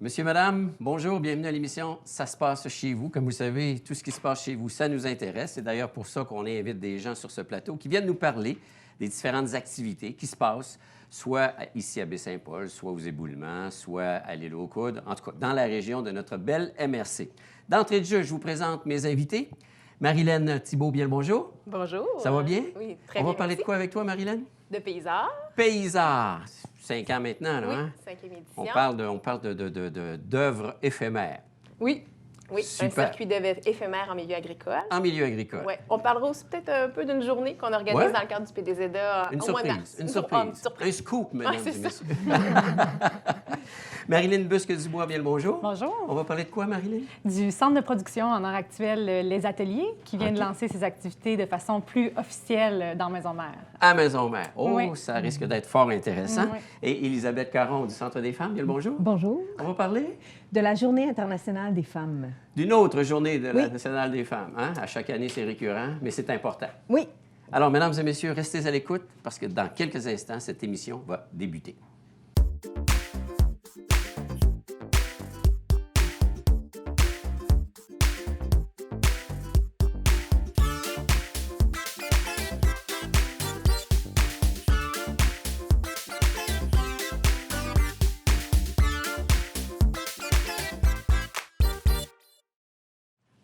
Monsieur, madame, bonjour, bienvenue à l'émission Ça se passe chez vous. Comme vous savez, tout ce qui se passe chez vous, ça nous intéresse. C'est d'ailleurs pour ça qu'on invite des gens sur ce plateau qui viennent nous parler des différentes activités qui se passent, soit ici à Baie-Saint-Paul, soit aux Éboulements, soit à l'île aux Coudes, en tout cas dans la région de notre belle MRC. D'entrée de jeu, je vous présente mes invités. Marilène Thibault, bien le bonjour. Bonjour. Ça va bien? Oui, très On bien. va parler merci. de quoi avec toi, Marilène? De paysards. Paysards. 5 ans maintenant, là, Oui, hein? 5e édition. On parle d'œuvres éphémères. Oui, un Super. circuit d'œuvres éphémère en milieu agricole. En milieu agricole. Ouais. On parlera aussi peut-être un peu d'une journée qu'on organise Ouais. dans le cadre du PDZA Une au mois de surprise. mars. Une Ah, surprise. surprise. Un scoop, mesdames Ouais, et c'est messieurs. Marilyn Busque-Dubois, bien le bonjour. Bonjour. On va parler de quoi, Marilyn? Du centre de production en heure actuelle Les Ateliers, qui vient de OK. lancer ses activités de façon plus officielle dans Maison-Mère. À Maison-Mère. Oh, Oui. ça risque d'être fort intéressant. Oui. Et Élisabeth Caron du Centre des femmes, bien le bonjour. Bonjour. On va parler De la Journée internationale des femmes. d'une autre journée de la Oui. Nationale des femmes. Hein? À chaque année, c'est récurrent, mais c'est important. Oui. Alors, mesdames et messieurs, restez à l'écoute parce que dans quelques instants, cette émission va débuter.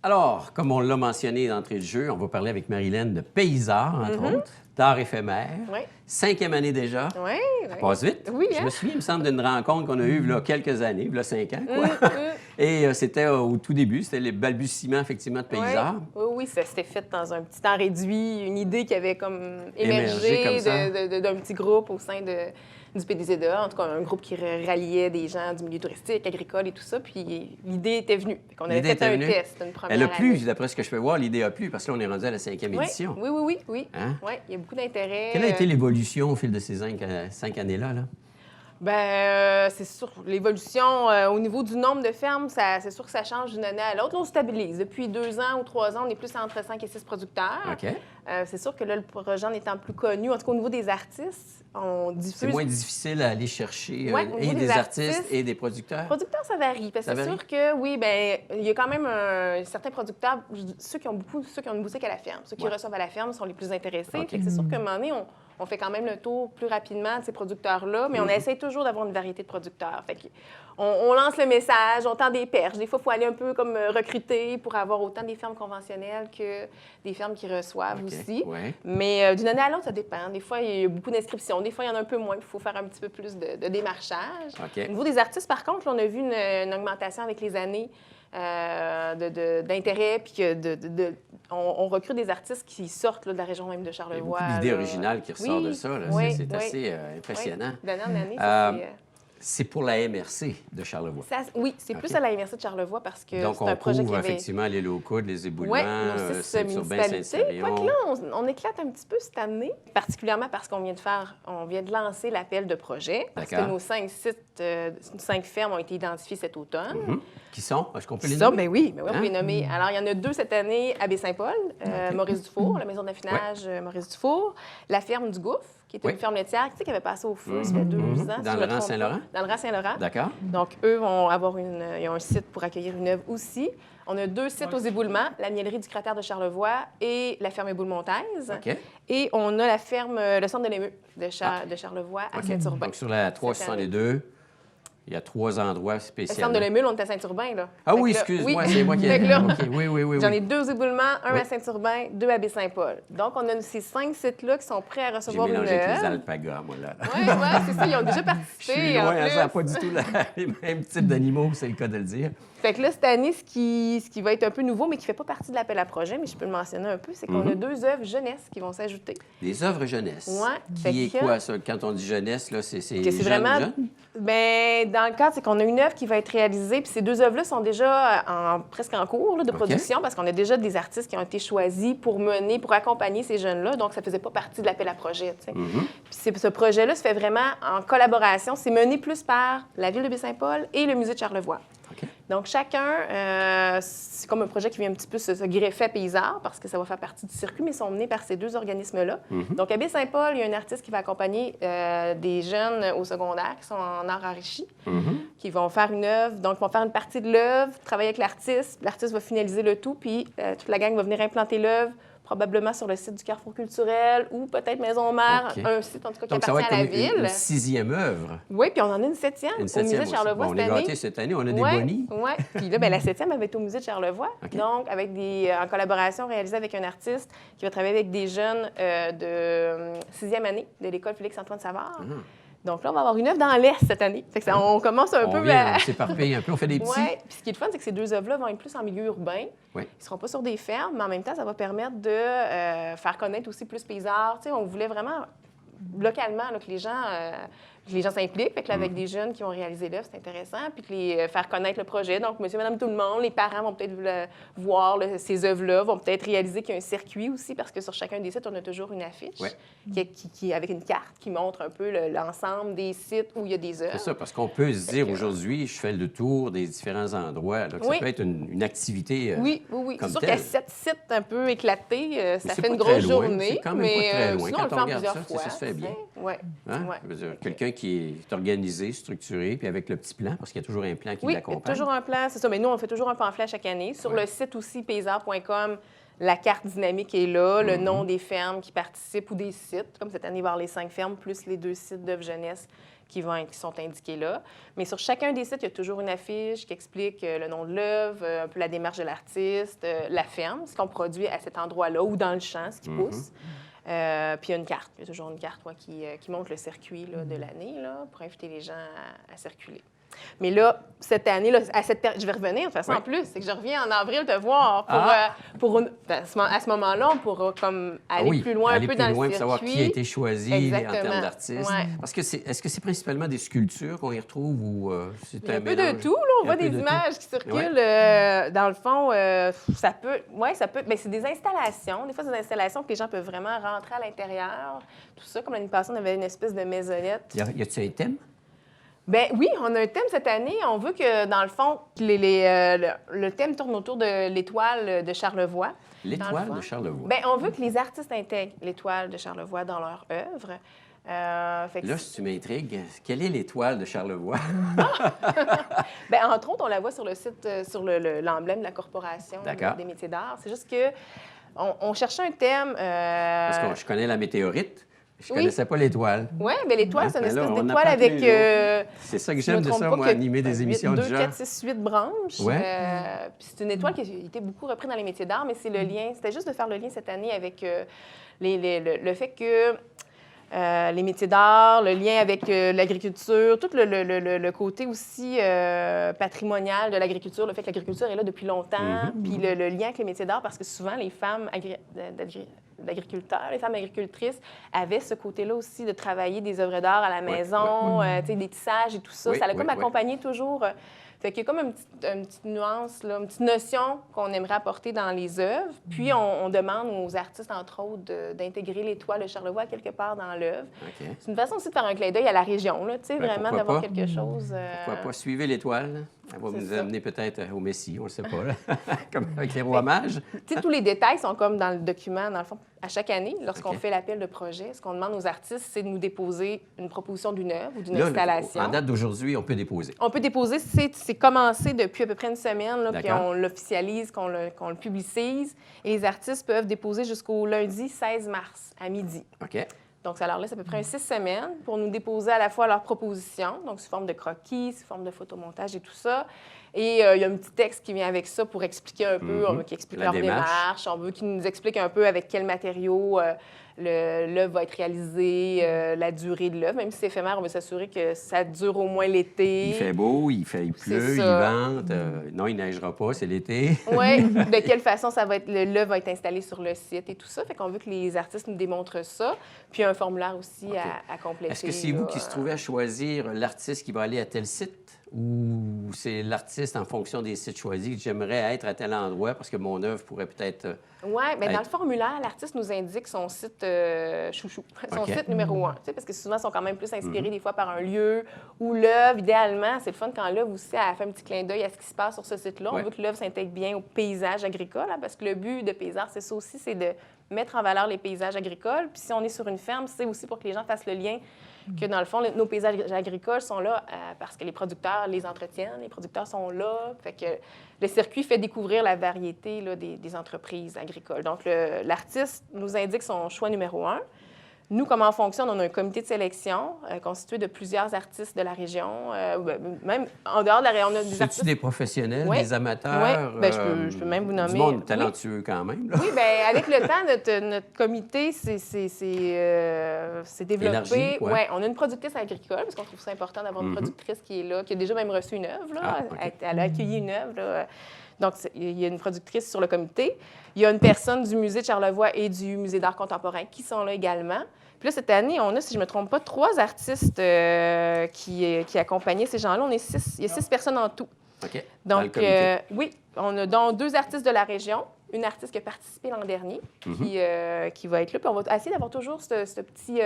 Alors, comme on l'a mentionné d'entrée de jeu, on va parler avec Marilène de paysards, entre autres, d'art éphémère. Oui. 5e année déjà. Oui. Ça passe vite. Oui, Je hein? me souviens, il me semble, d'une rencontre qu'on a eue il y a quelques années, il y a 5 ans. Quoi. Et c'était au tout début, c'était les balbutiements, effectivement, de paysards. Oui, ça s'était fait dans un petit temps réduit, une idée qui avait comme Émergé émergé comme ça. d'un petit groupe au sein du PDZA, en tout cas un groupe qui ralliait des gens du milieu touristique, agricole et tout ça, puis l'idée était venue. On avait L'idée fait était un venue. test, une première Elle a plu, année. d'après ce que je peux voir, l'idée a plu, parce que là, on est rendu à la 5e Oui, édition. oui. Hein? Oui, il y a beaucoup d'intérêt. Quelle a été l'évolution au fil de ces 5 années-là? Là? C'est sûr, l'évolution au niveau du nombre de fermes, c'est sûr que ça change d'une année à l'autre. Là, on stabilise. Depuis 2 ans ou 3 ans, on est plus entre 5 et 6 producteurs. OK. C'est sûr que là, le projet en étant plus connu, en tout cas au niveau des artistes, on diffuse... C'est moins difficile à aller chercher Ouais, au et niveau des des artistes artistes, et des producteurs? Producteurs, ça varie. Parce que Ça c'est varie? sûr que, oui, bien, il y a quand même certains producteurs, ceux qui ont une boutique à la ferme, ceux qui Ouais. reçoivent à la ferme sont les plus intéressés. OK. Fait que c'est sûr qu'à un moment donné, on fait quand même le tour plus rapidement de ces producteurs-là, mais on essaie toujours d'avoir une variété de producteurs. Fait que on lance le message, on tend des perches. Des fois, il faut aller un peu comme recruter pour avoir autant des fermes conventionnelles que des fermes qui reçoivent OK. aussi. Ouais. Mais d'une année à l'autre, ça dépend. Des fois, il y a beaucoup d'inscriptions. Des fois, il y en a un peu moins. Il faut faire un petit peu plus de démarchage. OK. Au niveau des artistes, par contre, là, on a vu une augmentation avec les années d'intérêt. Puis que on recrute des artistes qui sortent là, de la région même de Il y a Charlevoix. beaucoup d'idées là. originales qui ressortent Oui, de ça. Là. oui, C'est oui. assez impressionnant. Oui. D'année en année, C'est pour la MRC de Charlevoix. oui, c'est plus OK. à la MRC de Charlevoix parce que Donc, c'est on un projet qui couvre avait... effectivement les locaux, les éboulements, Oui, nos 6 Saint-Urbain, municipalités. Saint-Cyrion. Quoique là, on éclate un petit peu cette année, particulièrement parce qu'on vient de lancer l'appel de projet. Parce que D'accord. nos 5 sites, 5 fermes ont été identifiées cet automne. Qui sont? Est-ce qu'on peut les Ça, nommer? ben oui, on Hein? peut les nommer. Alors, il y en a 2 cette année à Baie-Saint-Paul, Maurice-Dufour, la maison d'affinage Maurice-Dufour, la ferme du Gouffre, qui était Oui. une ferme laitière, tu sais, qui avait passé au feu, ça fait 2 ans. Dans si je le me Rang trompe Saint-Laurent? pas. Dans le Rang Saint-Laurent. D'accord. Donc, eux vont avoir ils ont un site pour accueillir une œuvre aussi. On a 2 sites aux éboulements, la miellerie du cratère de Charlevoix et la ferme Éboule-Montaise. OK. Et on a la ferme, le centre de l'émeu de Charlevoix à OK. Saint-Urbain. Donc, sur la 362, il y a 3 endroits Le spéciaux. centre de l'émule, on est à Saint-Urbain, là. Ah Fait oui, que là- excuse-moi, oui. c'est moi qui ai... Fait que là, OK, oui. J'en ai 2 éboulements, un Oui. à Saint-Urbain, 2 à Baie-Saint-Paul. Donc, on a ces 5 sites-là qui sont prêts à J'ai recevoir une mélangé avec les œuvre. alpagas, moi, là. Oui, c'est ça, ils ont déjà Je participé. suis en loin, hein, plus. ça n'a pas du tout les mêmes types d'animaux, c'est le cas de le dire. Fait que là, cette année, ce qui va être un peu nouveau, mais qui ne fait pas partie de l'appel à projet, mais je peux le mentionner un peu, c'est qu'on a 2 œuvres jeunesse qui vont s'ajouter. Des œuvres jeunesse. Ouais, fait Qui est que- quoi, ça? Quand on dit jeunesse, là, c'est Que c'est jeune, vraiment. jeune? Bien, dans le cadre, c'est qu'on a une œuvre qui va être réalisée, puis ces 2 œuvres-là sont déjà presque en cours là, de production, parce qu'on a déjà des artistes qui ont été choisis pour accompagner ces jeunes-là, donc ça ne faisait pas partie de l'appel à projet. Tu sais. Puis ce projet-là se fait vraiment en collaboration. C'est mené plus par la Ville de Baie-Saint-Paul et le Musée de Charlevoix. OK. Donc, chacun, c'est comme un projet qui vient un petit peu se greffer à Paysart parce que ça va faire partie du circuit, mais ils sont menés par ces deux organismes-là. Donc, à Baie-Saint-Paul, il y a un artiste qui va accompagner des jeunes au secondaire qui sont en art enrichi, qui vont faire une œuvre. Donc, ils vont faire une partie de l'œuvre, travailler avec l'artiste. L'artiste va finaliser le tout, puis toute la gang va venir implanter l'œuvre, probablement sur le site du Carrefour culturel ou peut-être Maison-Mère, OK. un site en tout cas qui Donc, ça va appartient être à la comme ville. une 6e œuvre. Oui, puis on en a une 7e Une au 7e musée de aussi. Charlevoix Bon, on cette est année. gâtés cette année, on a des Ouais, bonis. oui. Puis là, la 7e, elle va être au musée de Charlevoix. OK. Donc, avec en collaboration réalisée avec un artiste qui va travailler avec des jeunes de 6e année de l'école Félix-Antoine Savard. Donc là, on va avoir une œuvre dans l'Est cette année. Fait que on commence un On peu vient, on s'éparpille un peu, on fait des petits. Oui, puis ce qui est le fun, c'est que ces deux œuvres-là vont être plus en milieu urbain. Oui. Ils ne seront pas sur des fermes, mais en même temps, ça va permettre de faire connaître aussi plus Paysart. Tu sais, on voulait vraiment, localement, là, que les gens s'impliquent. Fait que là, avec des jeunes qui ont réalisé l'œuvre, c'est intéressant. Puis que les faire connaître le projet. Donc, monsieur, madame, tout le monde, les parents vont peut-être voir ces œuvres-là, vont peut-être réaliser qu'il y a un circuit aussi, parce que sur chacun des sites, on a toujours une affiche avec une carte qui montre un peu l'ensemble des sites où il y a des œuvres. C'est ça, parce qu'on peut se dire aujourd'hui, je fais le tour des différents endroits. Donc, Oui. ça peut être une activité. Oui. comme C'est sûr telle. qu'à 7 sites un peu éclatés, ça c'est fait une pas très grosse loin. journée. C'est quand même mais pas très loin. sinon, on Quand le fait on en regarde plusieurs ça, fois. ça se fait bien. Oui. Hein? Je veux dire, quelqu'un qui est organisé, structuré, puis avec le petit plan, parce qu'il y a toujours un plan qui Oui, il y a l'accompagne. toujours un plan, c'est ça. Mais nous, on fait toujours un pamphlet chaque année. Sur le site aussi, paysart.com, la carte dynamique est là, le nom des fermes qui participent ou des sites. Comme cette année, il va y avoir les 5 fermes, plus les 2 sites d'œuvre jeunesse qui sont indiqués là. Mais sur chacun des sites, il y a toujours une affiche qui explique le nom de l'œuvre, un peu la démarche de l'artiste, la ferme, ce qu'on produit à cet endroit-là ou dans le champ, ce qui pousse. Puis il y a une carte. Il y a toujours une carte qui montre le circuit là, de l'année là, pour inviter les gens à circuler. Mais là, cette année, là, je vais revenir de toute façon en plus. C'est que je reviens en avril te voir à ce moment-là, on pourra comme aller plus loin un peu dans le circuit. Pour savoir qui a été choisi Exactement. en termes d'artistes. Ouais. Parce que est-ce que c'est principalement des sculptures qu'on y retrouve ou c'est Il y a un un peu mélange? de tout, là. On Il y a voit un peu des de images tout. qui circulent. Dans le fond, ça peut. Mais c'est des installations. Des fois, c'est des installations que les gens peuvent vraiment rentrer à l'intérieur. Tout ça, comme l'année passée, on avait une espèce de maisonnette. Y a-t-il un thème? Bien oui, on a un thème cette année. On veut que, dans le fond, le thème tourne autour de l'étoile de Charlevoix. L'étoile de Charlevoix. Bien, on veut que les artistes intègrent l'étoile de Charlevoix dans leur œuvre. Là, si tu m'intrigues, quelle est l'étoile de Charlevoix? Bien, entre autres, on la voit sur le site, sur l'emblème de la Corporation des métiers d'art. C'est juste que on cherchait un thème... Parce que je connais la météorite. Je ne connaissais pas l'étoile. Oui, mais l'étoile, c'est une espèce on d'étoile apprend avec... tous les jours. C'est ça que j'aime de ça, moi, animer des émissions de 2, genre. 4, 6, 8 branches. Ouais. Puis c'est une étoile qui a été beaucoup reprise dans les métiers d'art, mais c'est le lien. C'était juste de faire le lien cette année avec le fait que les métiers d'art, le lien avec l'agriculture, tout le côté aussi patrimonial de l'agriculture, le fait que l'agriculture est là depuis longtemps, puis le lien avec les métiers d'art, parce que souvent, les femmes d'agriculteurs, les femmes agricultrices avaient ce côté-là aussi de travailler des œuvres d'art à la maison, tu sais, des tissages et tout ça. Ça l'a comme accompagné toujours. Fait qu'il y a comme une petite nuance, là, une petite notion qu'on aimerait apporter dans les œuvres. Puis, on demande aux artistes, entre autres, d'intégrer l'étoile de Charlevoix quelque part dans l'œuvre. OK. C'est une façon aussi de faire un clin d'œil à la région, là, tu sais, vraiment d'avoir quelque chose... Pourquoi pas? Suivez l'étoile. Elle va nous amener peut-être au Messie, on ne le sait pas, là. Comme avec les rois mages. Tu sais, tous les détails sont comme dans le document, dans le fond. À chaque année, lorsqu'on fait l'appel de projet, ce qu'on demande aux artistes, c'est de nous déposer une proposition d'une œuvre ou d'une installation. En date d'aujourd'hui, on peut déposer. On peut déposer, c'est commencé depuis à peu près une semaine, là, puis D'accord. on l'officialise, qu'on le publicise. Et les artistes peuvent déposer jusqu'au lundi 16 mars à midi. OK. Donc, ça leur laisse à peu près 6 semaines pour nous déposer à la fois leurs propositions, donc sous forme de croquis, sous forme de photomontage et tout ça. Et il y a un petit texte qui vient avec ça pour expliquer un peu, on veut qu'ils expliquent leur démarche, on veut qu'ils nous expliquent un peu avec quels matériaux l'œuvre va être réalisée, la durée de l'œuvre. Même si c'est éphémère, on veut s'assurer que ça dure au moins l'été. Il fait beau, il pleut, il vente. Non, il neigera pas, c'est l'été. Oui, de quelle façon l'œuvre va être installée sur le site et tout ça. Fait qu'on veut que les artistes nous démontrent ça. Puis un formulaire aussi à compléter. Est-ce que c'est vous qui se trouvez à choisir l'artiste qui va aller à tel site? ou c'est l'artiste en fonction des sites choisis? J'aimerais être à tel endroit parce que mon œuvre pourrait peut-être... Oui, bien, dans être- le formulaire, l'artiste nous indique son site chouchou, son OK. site numéro 1. Parce que souvent, ils sont quand même plus inspirés des fois par un lieu ou l'œuvre. Idéalement, c'est le fun quand l'œuvre aussi a fait un petit clin d'œil à ce qui se passe sur ce site-là. Ouais. On veut que l'œuvre s'intègre bien au paysage agricole, hein, parce que le but de Paysart, c'est ça aussi, c'est de mettre en valeur les paysages agricoles. Puis si on est sur une ferme, c'est aussi pour que les gens fassent le lien que, dans le fond, nos paysages agricoles sont là parce que les producteurs les entretiennent, les producteurs sont là. Fait que le circuit fait découvrir la variété là, des entreprises agricoles. Donc, l'artiste nous indique son choix numéro 1. Nous, comment on fonctionne? On a un comité de sélection constitué de plusieurs artistes de la région, même en dehors de la région. On a des C'est-tu artistes... des professionnels, Oui. des amateurs? Oui, bien, je peux même vous nommer... Du monde Oui. talentueux quand même. Là. Oui, bien, avec le temps, notre comité s'est développé. Élargi, ouais. Ouais, on a une productrice agricole, parce qu'on trouve ça important d'avoir une productrice qui est là, qui a déjà même reçu une œuvre. Là. Ah, OK. Elle a accueilli une œuvre. Là. Donc, il y a une productrice sur le comité. Il y a une personne du Musée de Charlevoix et du Musée d'art contemporain qui sont là également. Puis là, cette année, on a, si je ne me trompe pas, 3 artistes qui accompagnaient ces gens-là. On est 6. Il y a 6 personnes en tout. OK. Dans le Donc, comité. oui, on a donc 2 artistes de la région, une artiste qui a participé l'an dernier, qui va être là. Puis on va essayer d'avoir toujours ce petit...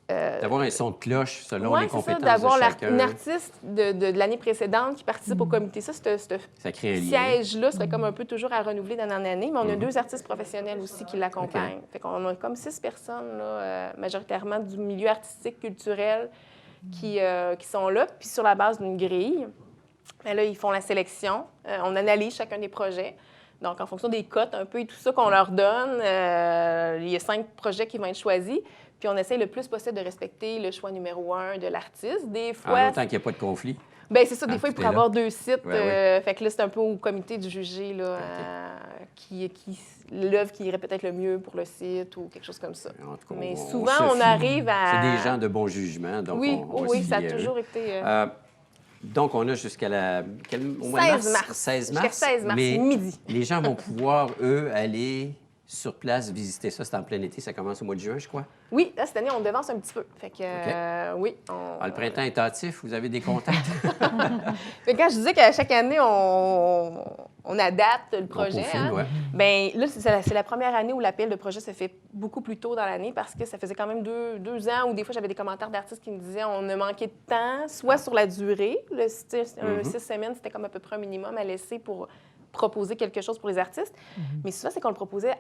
D'avoir un son de cloche selon ouais, les c'est ça, compétences d'avoir de chacun. une artiste de l'année précédente qui participe au comité. Ça, Ça crée un lien. siège-là serait comme un peu toujours à renouveler d'année en année, mais on a 2 artistes professionnels aussi qui l'accompagnent. Fait qu'on a comme 6 personnes, là, majoritairement du milieu artistique, culturel, qui sont là. Puis sur la base d'une grille, bien là, ils font la sélection. On analyse chacun des projets. Donc, en fonction des cotes un peu et tout ça qu'on leur donne, il y a 5 projets qui vont être choisis. Puis on essaie le plus possible de respecter le choix numéro 1 de l'artiste. Des En fois... même temps qu'il n'y a pas de conflit. Bien, c'est ça. Des Ah, fois, il tout pourrait est là. avoir 2 sites. Ouais, Fait que là, c'est un peu au comité de juger là, l'œuvre qui irait peut-être le mieux pour le site ou quelque chose comme ça. En tout cas, Mais on souvent, se on fie. arrive à... C'est des gens de bon jugement. Donc Oui, on va se oui, ça a fier à eux. toujours été... Donc, on a jusqu'à au mois de 16 mars. 16 Jusqu'à mars. 16 mars, mais midi. les gens vont pouvoir, eux, aller sur place visiter ça. C'est en plein été. Ça commence au mois de juin, je crois. Oui, là, cette année, on devance un petit peu. Fait que, oui. Ah, le printemps est hâtif. Vous avez des contacts? Fait que quand je disais qu'à chaque année, on adapte le projet, peaufine, ouais. bien là, c'est la première année où l'appel de projet se fait beaucoup plus tôt dans l'année parce que ça faisait quand même 2 ans où des fois, j'avais des commentaires d'artistes qui me disaient on a manqué de temps, soit sur la durée. Un 6 semaines, c'était comme à peu près un minimum à laisser pour proposer quelque chose pour les artistes. Mais souvent, c'est qu'on le proposait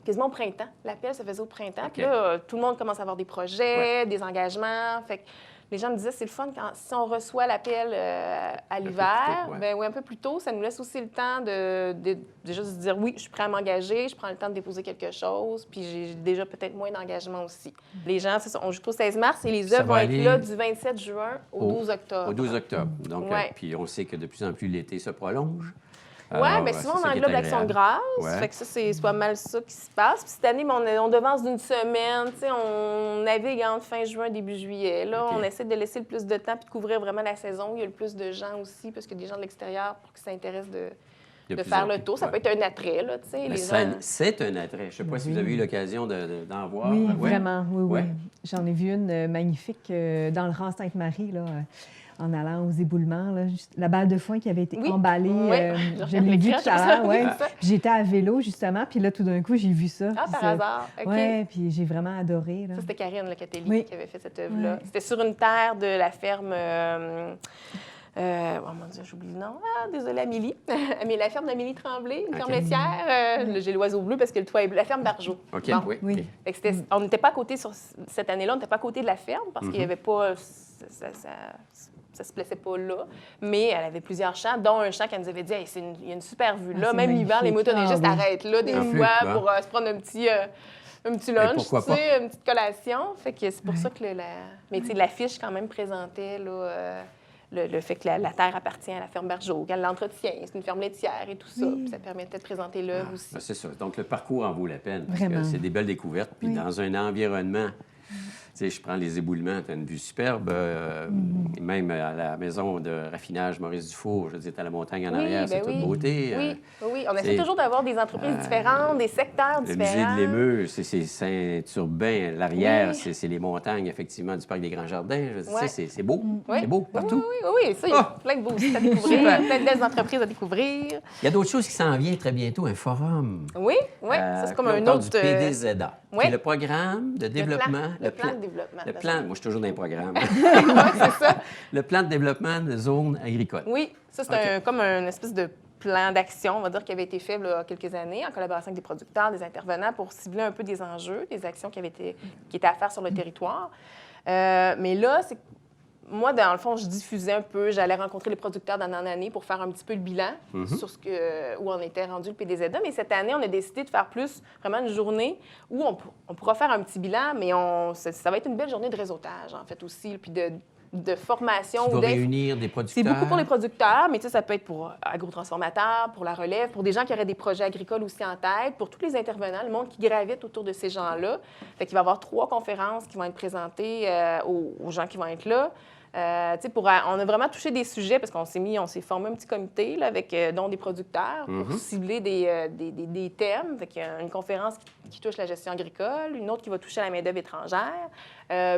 quasiment au printemps. L'appel se faisait au printemps. OK. Puis là, tout le monde commence à avoir des projets, des engagements. Fait que les gens me disaient, c'est le fun si on reçoit l'appel à l'hiver. tôt, ouais. Ben oui, un peu plus tôt. Ça nous laisse aussi le temps de juste se dire, oui, je suis prêt à m'engager, je prends le temps de déposer quelque chose, puis j'ai déjà peut-être moins d'engagement aussi. Les gens, c'est ça, on joue au 16 mars et les Ça œuvres vont va être aller là du 27 juin au 12 octobre. Au 12 octobre. Donc, Ouais. puis on sait que de plus en plus l'été se prolonge. Oui, Alors, bien souvent, c'est on ça qui est englobe l'Action de agréable. grâce. Ouais. Fait que ça, c'est pas mal ça qui se passe. Puis cette année, on devance d'une semaine. Tu sais, on navigue entre fin juin, début juillet. Là, OK. on essaie de laisser le plus de temps puis de couvrir vraiment la saison. Il y a le plus de gens aussi, parce qu'il y a des gens de l'extérieur pour qu'ils s'intéressent de plus faire en le plus, tour. Ça ouais. peut être un attrait, là, tu sais. Mais Les ça, gens... c'est un attrait. Je ne sais pas si vous avez eu l'occasion d'en voir. Oui, Ouais. vraiment, oui, oui. Ouais. J'en ai vu une magnifique dans le rang Sainte-Marie, là, en allant aux éboulements. Là, la balle de foin qui avait été Oui. emballée, Oui. je l'ai vue tout à l'heure. Ouais. ça. Puis j'étais à vélo, justement, puis là, tout d'un coup, j'ai vu ça. Ah, Puis par ça- hasard. OK. Ouais, puis j'ai vraiment adoré. Là. Ça, c'était Karine Locatelli Oui. qui avait fait cette œuvre-là. Ouais. C'était sur une terre de la ferme... oh mon Dieu, j'oublie le nom. Ah, désolée, Amélie. Mais la ferme d'Amélie Tremblay, une OK. ferme laitière. J'ai l'oiseau bleu parce que le toit est bleu. La ferme d'Arjot. OK, Bon. oui. Oui. OK. Fait que on n'était pas à côté, cette année-là, on n'était pas à côté de la ferme parce qu'il n'y avait pas... Ça se plaçait pas là. Mais elle avait plusieurs champs, dont un champ qu'elle nous avait dit hey, il y a une super vue là. Ah, c'est Même l'hiver, les magnifique. motoneigistes Ah, oui. arrêtent là des Magnifique, fois bon. pour se prendre un petit lunch, pourquoi tu sais, une petite collation. Fait que c'est pour ça que mais tu sais, l'affiche quand même présentait là, le fait que la terre appartient à la ferme Bergeau, qu'elle l'entretient, c'est une ferme laitière et tout ça. Oui. Puis ça permettait de présenter l'œuvre aussi. Ben, c'est ça. Donc, le parcours en vaut la peine. Parce Vraiment. que c'est des belles découvertes. Puis Oui. dans un environnement... sais, je prends les éboulements, tu as une vue superbe. Même à la maison de raffinage Maurice Dufour, je veux dire, tu as la montagne en arrière, c'est toute beauté. Oui, on essaie toujours d'avoir des entreprises différentes, des secteurs Le différents. musée de l'Émeu, c'est Saint-Urbain. L'arrière, c'est les montagnes, effectivement, du Parc des Grands Jardins. Je veux dire, c'est beau. C'est beau partout. Oui, ça, il y a plein de beaux sites à découvrir, plein de belles entreprises à découvrir. Il y a d'autres choses qui s'en viennent très bientôt, un forum. Oui, ça c'est comme Puis un on parle autre... du PDZA, qui est le programme de développement... Le plan de développement. Le plan, moi, je suis toujours dans les programmes. Oui, c'est ça. Le plan de développement de zones agricoles. Oui, ça, c'est comme une espèce de plan d'action, on va dire, qui avait été fait il y a quelques années en collaboration avec des producteurs, des intervenants pour cibler un peu des enjeux, des actions qui étaient à faire sur le territoire. Mais là, c'est moi, dans le fond, je diffusais un peu, j'allais rencontrer les producteurs d'année en année pour faire un petit peu le bilan sur où on était rendu le PDZA. Mais cette année, on a décidé de faire plus vraiment une journée où on pourra faire un petit bilan, mais ça va être une belle journée de réseautage, en fait, aussi, puis de formation. Qui va réunir des producteurs. C'est beaucoup pour les producteurs, mais ça peut être pour agrotransformateurs, pour la relève, pour des gens qui auraient des projets agricoles aussi en tête, pour tous les intervenants, le monde qui gravite autour de ces gens-là. Fait qu'il va y avoir 3 conférences qui vont être présentées aux gens qui vont être là. On a vraiment touché des sujets parce qu'on s'est formé un petit comité là, avec dont des producteurs pour cibler des thèmes. Fait qu'il y a une conférence qui touche la gestion agricole, une autre qui va toucher la main-d'œuvre étrangère,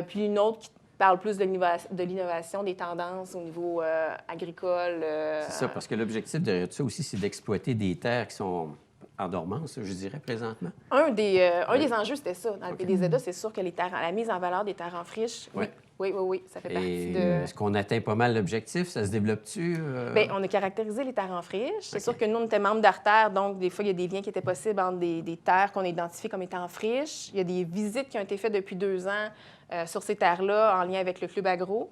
puis une autre qui parle plus de l'innovation, des tendances au niveau agricole. C'est ça, parce que l'objectif de ça aussi, c'est d'exploiter des terres qui sont en dormance, je dirais, présentement. Un des enjeux, c'était ça. Dans le PDZA, c'est sûr que la mise en valeur des terres en friche, oui, ça fait partie de... Est-ce qu'on atteint pas mal l'objectif? Ça se développe-tu? Bien, on a caractérisé les terres en friche. C'est sûr que nous, on était membres d'Artère, donc des fois, il y a des liens qui étaient possibles entre des terres qu'on a identifiées comme étant en friche. Il y a des visites qui ont été faites depuis 2 ans sur ces terres-là en lien avec le Club agro,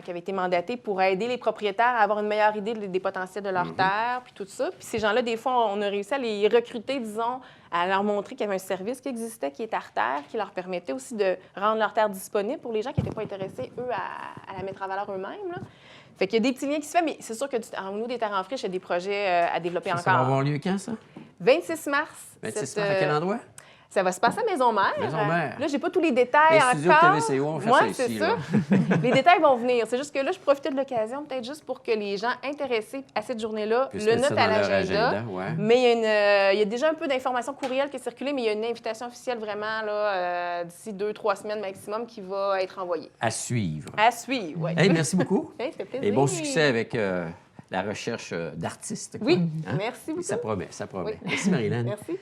qui avait été mandaté pour aider les propriétaires à avoir une meilleure idée des potentiels de leurs terres, puis tout ça. Puis ces gens-là, des fois, on a réussi à les recruter, disons, à leur montrer qu'il y avait un service qui existait, qui est Artère, qui leur permettait aussi de rendre leurs terres disponibles pour les gens qui n'étaient pas intéressés, eux, à la mettre en valeur eux-mêmes, là. Fait qu'il y a des petits liens qui se font, mais c'est sûr que au niveau des terres en friche, il y a des projets à développer encore. Ça va avoir lieu quand, ça? 26 mars. 26 mars, à quel endroit? Ça va se passer à Maison-Mère. Maison-Mère. Là, j'ai pas tous les détails les encore. studios de TVCO, on fait ça ici. C'est ça. Les détails vont venir. C'est juste que là, je profitais de l'occasion, peut-être juste pour que les gens intéressés à cette journée-là le notent à l'agenda. Mais il y a déjà un peu d'informations courriel qui est circulée, mais il y a une invitation officielle vraiment là, d'ici 2-3 semaines maximum qui va être envoyée. À suivre. À suivre, oui. Hey, merci beaucoup. Hey, ça fait plaisir. Et bon succès avec la recherche d'artistes. Oui, merci beaucoup. Ça promet, ça promet. Oui. Merci, Marilyn. Merci.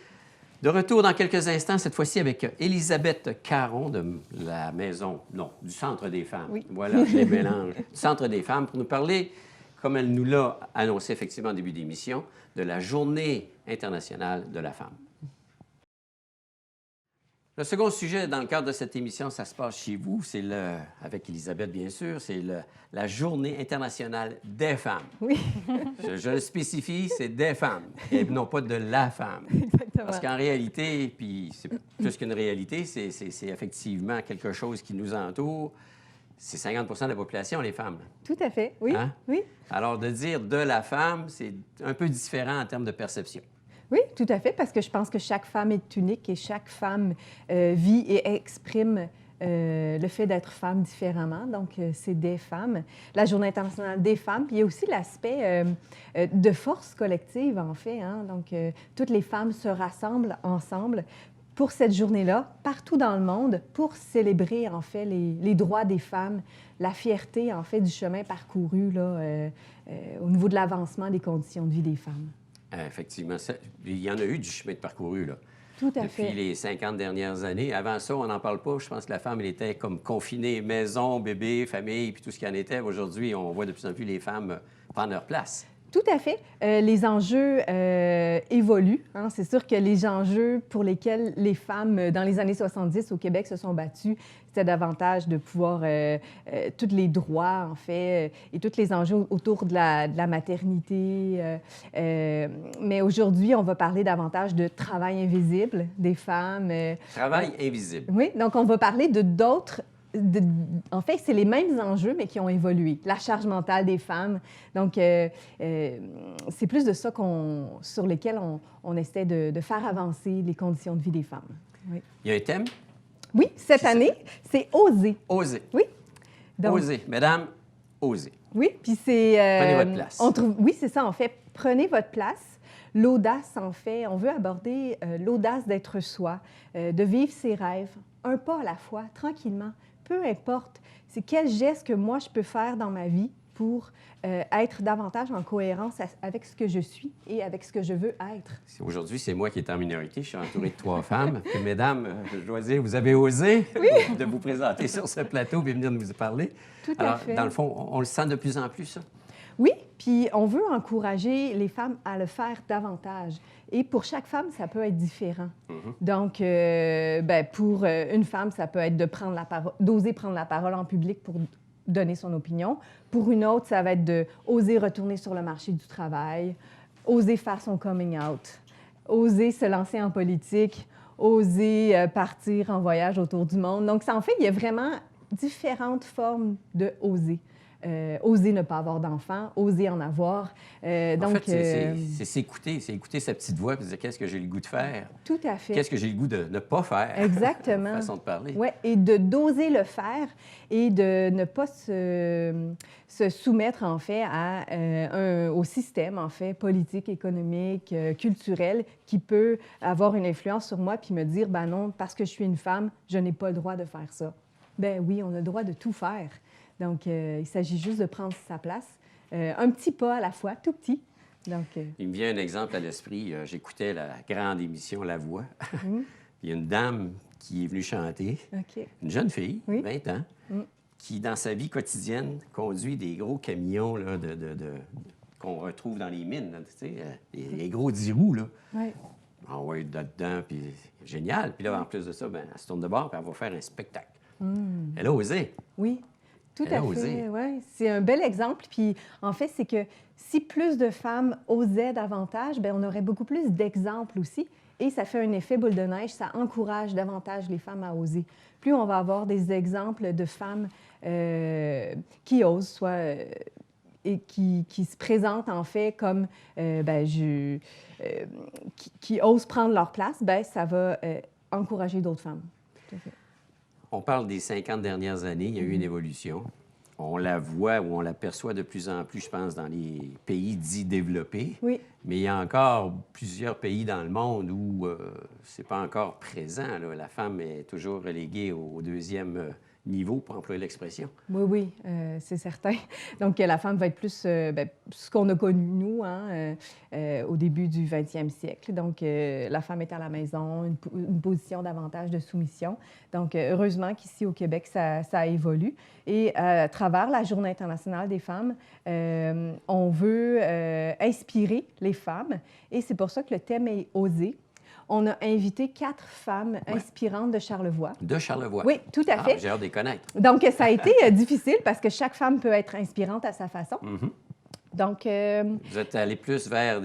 De retour dans quelques instants, cette fois-ci avec Élisabeth Caron de la maison, du Centre des femmes. Oui. Voilà, je les mélange. Du Centre des femmes pour nous parler, comme elle nous l'a annoncé effectivement en début d'émission, de la Journée internationale de la femme. Le second sujet dans le cadre de cette émission, ça se passe chez vous, c'est avec Élisabeth bien sûr, c'est la Journée internationale des femmes. Oui. Je le spécifie, c'est des femmes et non pas de la femme. Exactement. Parce qu'en réalité, puis c'est plus qu'une réalité, c'est effectivement quelque chose qui nous entoure. C'est 50 de la population, les femmes. Tout à fait, oui. Hein? Oui. Alors, de dire de la femme, c'est un peu différent en termes de perception. Oui, tout à fait, parce que je pense que chaque femme est unique et chaque femme vit et exprime le fait d'être femme différemment. Donc, c'est des femmes. La Journée internationale des femmes. Puis il y a aussi l'aspect de force collective, en fait. Hein? Donc, toutes les femmes se rassemblent ensemble pour cette journée-là, partout dans le monde, pour célébrer, en fait, les droits des femmes, la fierté, en fait, du chemin parcouru là, au niveau de l'avancement des conditions de vie des femmes. Effectivement. Il y en a eu du chemin de parcouru, là. Tout à Depuis fait. les 50 dernières années. Avant ça, on n'en parle pas. Je pense que la femme, elle était comme confinée, maison, bébé, famille, puis tout ce qu'il y en était. Aujourd'hui, on voit de plus en plus les femmes prendre leur place. Tout à fait. Les enjeux évoluent. Hein. C'est sûr que les enjeux pour lesquels les femmes, dans les années 70 au Québec, se sont battues, c'était davantage de pouvoir, tous les droits, en fait, et tous les enjeux autour de la maternité. Mais aujourd'hui, on va parler davantage de travail invisible des femmes. Travail invisible. Oui, donc on va parler de d'autres... en fait, c'est les mêmes enjeux, mais qui ont évolué. La charge mentale des femmes. Donc, c'est plus de ça sur lesquels on essaie de faire avancer les conditions de vie des femmes. Oui. Il y a un thème? Oui, cette année, c'est oser. Oser. Oui. Donc, Osez. Mesdames, osez. oui, puis c'est... Prenez votre place. Oui, c'est ça, en fait. Prenez votre place. L'audace, en fait, on veut aborder l'audace d'être soi, de vivre ses rêves, un pas à la fois, tranquillement. Peu importe, c'est quel geste que moi, je peux faire dans ma vie pour être davantage en cohérence avec ce que je suis et avec ce que je veux être. Aujourd'hui, c'est moi qui est en minorité. Je suis entouré de 3 femmes. Et mesdames, je dois dire, vous avez osé de vous présenter sur ce plateau et venir nous parler. Tout à Alors, fait. dans le fond, on le sent de plus en plus, ça. Oui, puis on veut encourager les femmes à le faire davantage. Et pour chaque femme, ça peut être différent. Donc, pour une femme, ça peut être d'oser prendre la parole en public pour donner son opinion. Pour une autre, ça va être d'oser retourner sur le marché du travail, oser faire son coming out, oser se lancer en politique, oser partir en voyage autour du monde. Donc, ça en fait, il y a vraiment différentes formes de oser. Oser ne pas avoir d'enfants, oser en avoir. En fait, c'est s'écouter. C'est écouter sa petite voix et se dire qu'est-ce que j'ai le goût de faire, Tout à fait. qu'est-ce que j'ai le goût de ne pas faire. Exactement. Façon de parler. Oui, et d'oser le faire et de ne pas se soumettre, en fait, au système, en fait, politique, économique, culturel, qui peut avoir une influence sur moi puis me dire, ben non, parce que je suis une femme, je n'ai pas le droit de faire ça. Ben oui, on a le droit de tout faire. Donc, il s'agit juste de prendre sa place, un petit pas à la fois, tout petit. Donc, Il me vient un exemple à l'esprit. J'écoutais la grande émission La Voix. Il y a une dame qui est venue chanter, OK. une jeune fille, Oui. 20 ans, qui, dans sa vie quotidienne, conduit des gros camions là, qu'on retrouve dans les mines, là, tu sais, les gros 10 roues, là. Oui. Ah ouais, dedans, puis génial. Puis là, en plus de ça, ben, elle se tourne de bord, puis elle va faire un spectacle. Elle a osé. Oui, tout Elle a à osé. fait. Ouais. C'est un bel exemple. Puis, en fait, c'est que si plus de femmes osaient davantage, bien, on aurait beaucoup plus d'exemples aussi. Et ça fait un effet boule de neige, ça encourage davantage les femmes à oser. Plus on va avoir des exemples de femmes qui osent, soit et qui se présentent en fait comme qui osent prendre leur place, bien, ça va encourager d'autres femmes. Tout à fait. On parle des 50 dernières années, il y a eu une évolution. On la voit ou on l'aperçoit de plus en plus, je pense, dans les pays dits développés. Oui. Mais il y a encore plusieurs pays dans le monde où c'est pas encore présent, là. La femme est toujours reléguée au deuxième niveau, pour employer l'expression. Oui, oui, c'est certain. Donc, la femme va être plus ce qu'on a connu, nous, au début du 20e siècle. Donc, la femme est à la maison, une position davantage de soumission. Donc, heureusement qu'ici, au Québec, ça évolue. Et à travers la Journée internationale des femmes, on veut inspirer les femmes. Et c'est pour ça que le thème est « Oser ». On a invité 4 femmes inspirantes de Charlevoix. De Charlevoix. Oui, tout à fait. J'ai hâte de les connaître. Donc, ça a été difficile parce que chaque femme peut être inspirante à sa façon. Donc, Vous êtes allé plus vers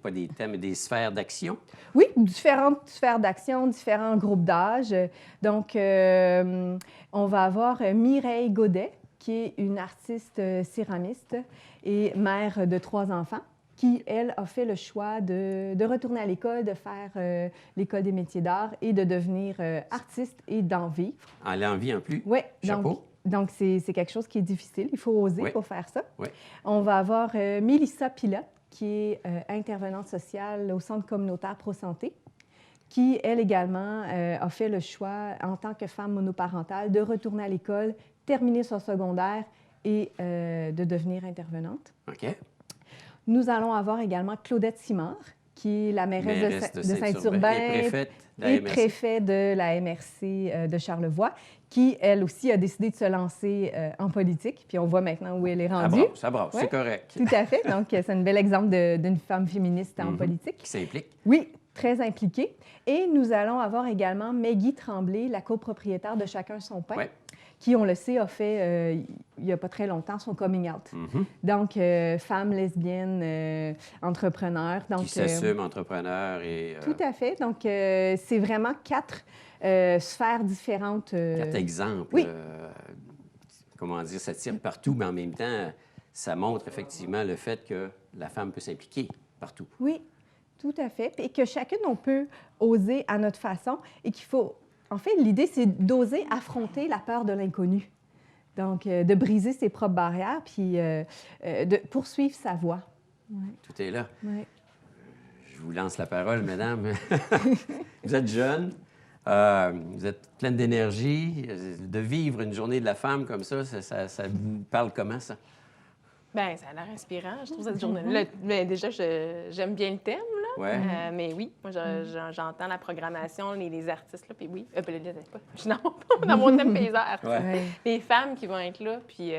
pas des thèmes, mais des sphères d'action? oui, différentes sphères d'action, différents groupes d'âge. Donc, on va avoir Mireille Godet, qui est une artiste céramiste et mère de 3 enfants, qui, elle, a fait le choix de retourner à l'école, de faire l'École des métiers d'art et de devenir artiste et d'en vivre. En l'envie en plus? Oui, Chapeau. donc c'est quelque chose qui est difficile. Il faut oser Oui. pour faire ça. Oui. On va avoir Mélissa Pilote, qui est intervenante sociale au Centre communautaire Pro-Santé, qui, elle également, a fait le choix, en tant que femme monoparentale, de retourner à l'école, terminer son secondaire et de devenir intervenante. OK. Nous allons avoir également Claudette Simard, qui est la mairesse de Saint-Urbain et préfète de la et MRC. préfet de la MRC de Charlevoix, qui, elle aussi, a décidé de se lancer en politique. Puis on voit maintenant où elle est rendue. Ça brasse, Ouais. c'est correct. Tout à fait. Donc, c'est un bel exemple d'une femme féministe en politique. Qui s'implique. Oui, très impliquée. Et nous allons avoir également Maggie Tremblay, la copropriétaire de Chacun son pain, Ouais. qui, on le sait, a fait, il n'y a pas très longtemps, son coming out. Donc, femme lesbienne, entrepreneur. Donc, Qui s'assume entrepreneur et... tout à fait. Donc, c'est vraiment 4 sphères différentes. 4 exemples. Oui. Comment dire, ça tire partout, mais en même temps, ça montre effectivement le fait que la femme peut s'impliquer partout. Oui, tout à fait. Et que chacune, on peut oser à notre façon et qu'il faut En fait, l'idée, c'est d'oser affronter la peur de l'inconnu. Donc, de briser ses propres barrières, puis de poursuivre sa voie. Ouais. Tout est là. Ouais. Je vous lance la parole, mesdames. Vous êtes jeune, vous êtes pleine d'énergie. De vivre une journée de la femme comme ça vous parle comment, ça? Bien, ça a l'air inspirant, je trouve, cette journée-là. Mais déjà, j'aime bien le thème, là. Ouais. Mais oui, moi, j'entends la programmation, les artistes, là, puis oui. Je suis dans mon thème paysage. Ouais. Les femmes qui vont être là, puis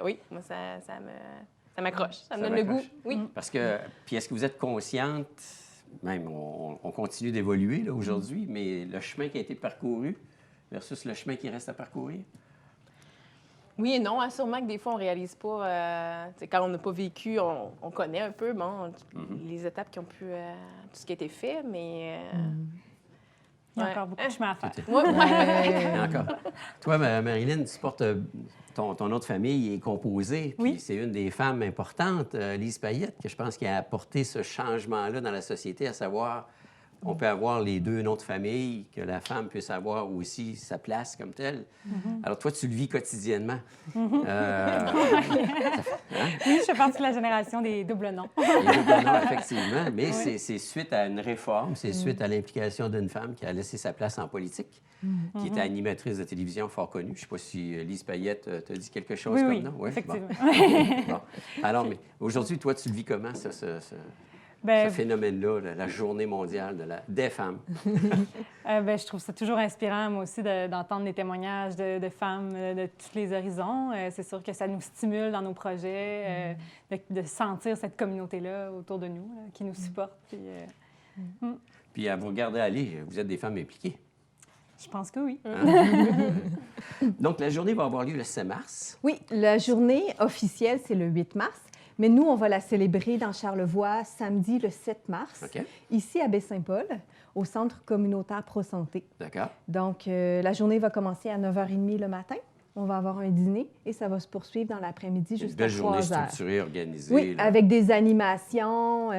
oui, moi, ça m'accroche. Ça me donne le goût, oui. Parce que, puis est-ce que vous êtes consciente, même on continue d'évoluer là, aujourd'hui, mais le chemin qui a été parcouru versus le chemin qui reste à parcourir? Oui et non, hein, sûrement que des fois, on ne réalise pas. Quand on n'a pas vécu, on connaît un peu les étapes qui ont pu. Tout ce qui a été fait, mais. Il y a encore beaucoup de chemin à faire. Encore. Toi, Marilyn, tu portes. Ton nom de famille est composé, puis Oui. c'est une des femmes importantes, Lise Payette, que je pense qui a apporté ce changement-là dans la société, à savoir, on peut avoir les deux noms de famille, que la femme puisse avoir aussi sa place comme telle. Alors toi, tu le vis quotidiennement. Oui, je fais partie de la génération des doubles noms. Les doubles noms, effectivement, mais c'est suite à une réforme, c'est suite à l'implication d'une femme qui a laissé sa place en politique, qui était animatrice de télévision fort connue. Je ne sais pas si Lise Payette te dit quelque chose comme nom. Oui, effectivement. Bon. Alors, mais aujourd'hui, toi, tu le vis comment, ce phénomène-là, la journée mondiale des femmes? Je trouve ça toujours inspirant, moi aussi, d'entendre les témoignages de femmes de tous les horizons. C'est sûr que ça nous stimule dans nos projets, de sentir cette communauté-là autour de nous, là, qui nous supporte. Puis à vous regarder aller, vous êtes des femmes impliquées. Je pense que oui. Donc, la journée va avoir lieu le 7 mars. Oui, la journée officielle, c'est le 8 mars. Mais nous, on va la célébrer dans Charlevoix samedi, le 7 mars, ici à Baie-Saint-Paul, au Centre communautaire Pro-Santé. D'accord. Donc, la journée va commencer à 9h30 le matin. On va avoir un dîner et ça va se poursuivre dans l'après-midi jusqu'à 3h. Une belle journée structurée, organisée. Oui, là. avec des animations,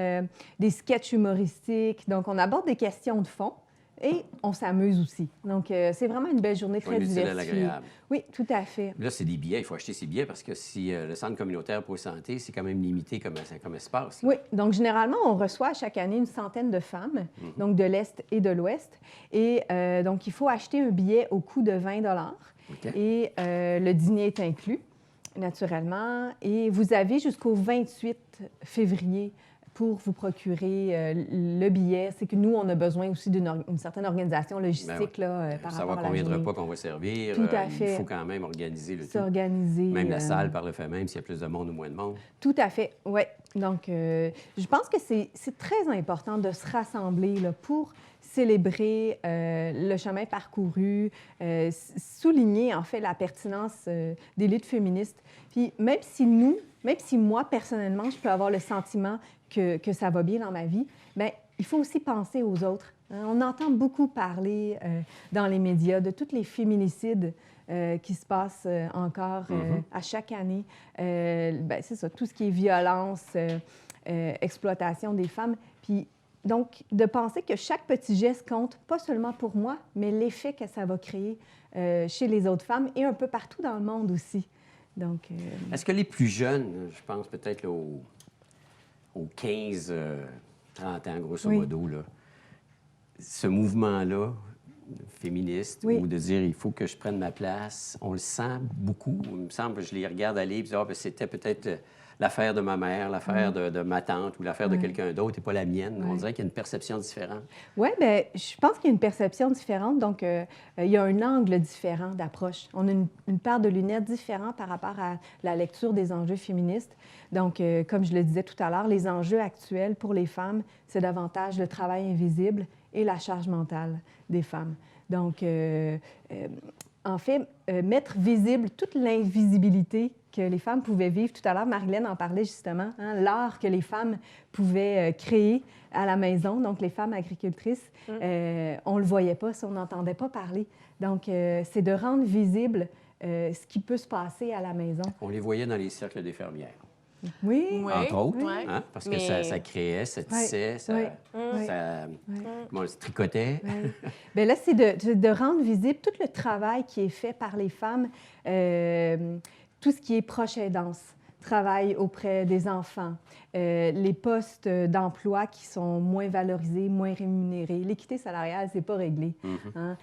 des sketchs humoristiques. Donc, on aborde des questions de fond. Et on s'amuse aussi. Donc, c'est vraiment une belle journée très diversifiée. Oui, tout à fait. Là, c'est des billets. Il faut acheter ces billets parce que si le Centre communautaire pour santé, c'est quand même limité comme espace. Là. Oui. Donc, généralement, on reçoit chaque année une centaine de femmes, donc de l'Est et de l'Ouest. Et donc, il faut acheter un billet au coût de 20 Et le dîner est inclus, naturellement. Et vous avez jusqu'au 28 février pour vous procurer le billet. C'est que nous, on a besoin aussi d'une certaine organisation logistique là, par rapport à la combien de journée. repas qu'on va servir. Tout à fait. Il faut quand même organiser le tout. S'organiser. Même la salle par le fait même, s'il y a plus de monde ou moins de monde. Tout à fait, oui. Donc, je pense que c'est très important de se rassembler là, pour célébrer le chemin parcouru, souligner, en fait, la pertinence des luttes féministes. Puis, même si moi, personnellement, je peux avoir le sentiment que ça va bien dans ma vie, bien, il faut aussi penser aux autres. On entend beaucoup parler dans les médias de tous les féminicides qui se passent encore à chaque année. Bien, c'est ça, tout ce qui est violence, exploitation des femmes. Puis, donc, de penser que chaque petit geste compte, pas seulement pour moi, mais l'effet que ça va créer chez les autres femmes et un peu partout dans le monde aussi. Donc, est-ce que les plus jeunes, je pense peut-être là, aux 15, 30 ans, grosso modo, là, ce mouvement-là, féministe, ou de dire il faut que je prenne ma place, on le sent beaucoup. Il me semble que je les regarde aller et je dis, c'était peut-être l'affaire de ma mère, l'affaire de ma tante ou l'affaire de quelqu'un d'autre et pas la mienne. On dirait qu'il y a une perception différente. Oui, bien, je pense qu'il y a une perception différente. Donc, il y a un angle différent d'approche. On a une paire de lunettes différentes par rapport à la lecture des enjeux féministes. Donc, comme je le disais tout à l'heure, les enjeux actuels pour les femmes, c'est davantage le travail invisible et la charge mentale des femmes. Donc, en fait, mettre visible toute l'invisibilité que les femmes pouvaient vivre. Tout à l'heure, Marilyn en parlait justement, l'art que les femmes pouvaient créer à la maison, donc les femmes agricultrices. On ne le voyait pas, on n'entendait pas parler. Donc, c'est de rendre visible ce qui peut se passer à la maison. On les voyait dans les cercles des fermières. Oui. Oui. entre autres, Ouais. hein, parce que Mais- ça créait, ça tissait, ça, Ouais. ça comment on dit, tricotait. Oui. Bien là, c'est de rendre visible tout le travail qui est fait par les femmes, tout ce qui est proche aidance, travail auprès des enfants, les postes d'emploi qui sont moins valorisés, moins rémunérés. L'équité salariale, c'est pas réglé. Hein.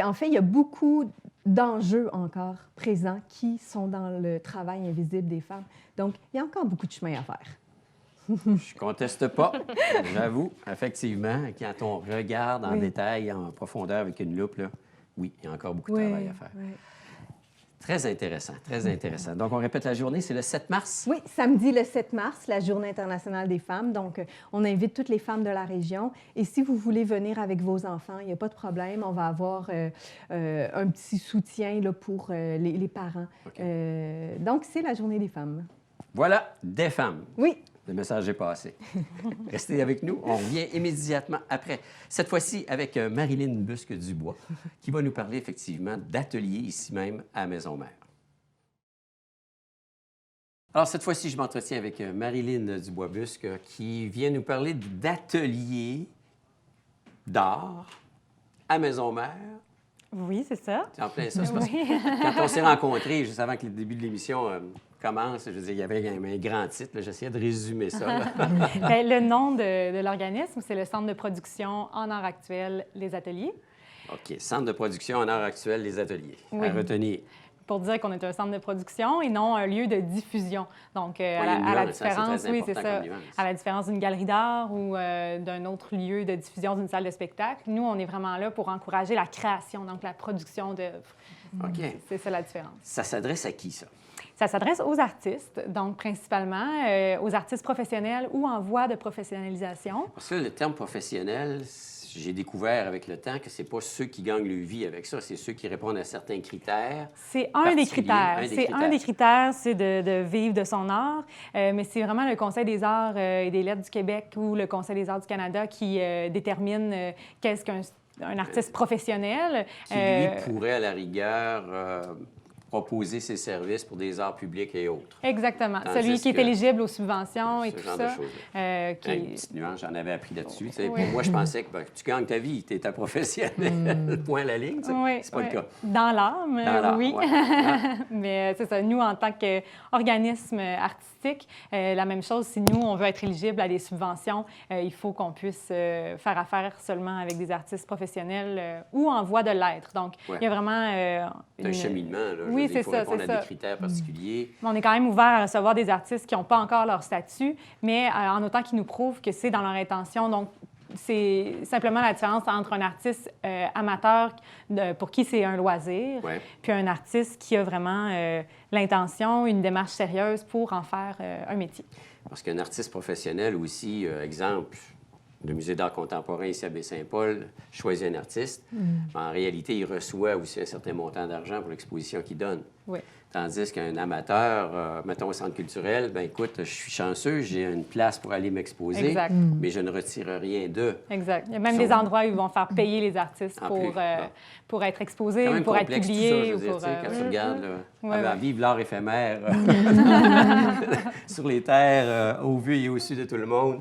En fait, il y a beaucoup d'enjeux encore présents qui sont dans le travail invisible des femmes. Donc, il y a encore beaucoup de chemin à faire. Je conteste pas, j'avoue, effectivement, quand on regarde en Oui. détail, en profondeur avec une loupe, là, oui, il y a encore beaucoup de travail à faire. Oui. Très intéressant, très intéressant. Donc, on répète la journée, c'est le 7 mars? Oui, samedi le 7 mars, la Journée internationale des femmes. Donc, on invite toutes les femmes de la région. Et si vous voulez venir avec vos enfants, il n'y a pas de problème. On va avoir un petit soutien là, pour les parents. OK. Donc, c'est la Journée des femmes. Voilà, des femmes. Oui. Le message est passé. Restez avec nous. On revient immédiatement après. Cette fois-ci avec Marilyn Busque-Dubois, qui va nous parler effectivement d'ateliers ici même à Maisonneuve. Alors, cette fois-ci, je m'entretiens avec Marilyn Dubois-Busque, qui vient nous parler d'ateliers d'art à Maisonneuve. Oui, c'est ça. C'est en plein ça. C'est parce que Oui. quand on s'est rencontrés, juste avant que le début de l'émission commence, je veux dire, il y avait un grand titre. là, J'essayais de résumer ça. là. Bien, le nom de l'organisme, c'est le Centre de production en art actuel, les ateliers. OK. Centre de production en art actuel, les ateliers. Oui. À retenir. Pour dire qu'on est un centre de production et non un lieu de diffusion. Donc, il y a à une la nuance, ça, c'est différence, très oui, c'est important ça. comme nuance. À la différence d'une galerie d'art ou d'un autre lieu de diffusion d'une salle de spectacle, nous, on est vraiment là pour encourager la création, donc la production d'œuvres. OK. C'est ça la différence. Ça s'adresse à qui, ça? Ça s'adresse aux artistes, donc principalement aux artistes professionnels ou en voie de professionnalisation. Parce que le terme professionnel, j'ai découvert avec le temps que c'est pas ceux qui gagnent leur vie avec ça, c'est ceux qui répondent à certains critères. C'est un des Particulier, critères. un des C'est un critères. des critères, c'est de vivre de son art. Mais c'est vraiment le Conseil des arts et des lettres du Québec ou le Conseil des arts du Canada qui détermine qu'est-ce qu'un artiste professionnel. Qui, lui, pourrait, à la rigueur, proposer ses services pour des arts publics et autres. Exactement. Tandis Celui qui est que- éligible aux subventions et Ce tout genre ça. de choses-là. qui Une petite nuance, j'en avais appris là-dessus. Tu sais, Oui. Pour moi, je pensais que tu gagnes ta vie, tu es ta professionnelle, point à la ligne. tu sais. Oui, C'est pas oui. le cas. Dans l'âme, Dans l'art, oui. ouais. Ah. Mais c'est ça, nous, en tant qu'organisme artistique, la même chose, si nous, on veut être éligible à des subventions, il faut qu'on puisse faire affaire seulement avec des artistes professionnels ou en voie de l'être. Donc, Ouais. il y a vraiment... C'est un cheminement. Là. Je veux Oui, dire, c'est il faut ça, répondre c'est à ça. des critères particuliers. On est quand même ouvert à recevoir des artistes qui n'ont pas encore leur statut, mais en autant qu'ils nous prouvent que c'est dans leur intention. Donc, c'est simplement la différence entre un artiste amateur pour qui c'est un loisir, Ouais. puis un artiste qui a vraiment l'intention, une démarche sérieuse pour en faire un métier. Parce qu'un artiste professionnel aussi, exemple, le Musée d'art contemporain ici à Baie-Saint-Paul choisit un artiste. Mais en réalité, il reçoit aussi un certain montant d'argent pour l'exposition qu'il donne. Oui. Tandis qu'un amateur, mettons au centre culturel, ben écoute, je suis chanceux, j'ai une place pour aller m'exposer, Exact. mais je ne retire rien d'eux. Exact. Il y a même Sont- des endroits où ils vont faire payer les artistes En plus, bon. pour être exposés C'est quand ou même pour être complexe, tout ça, publiés. je veux ou dire, pour, tu sais, quand tu regardes, là, Ouais, ben, ouais. vive l'art éphémère sur les terres, au vu et au su de tout le monde.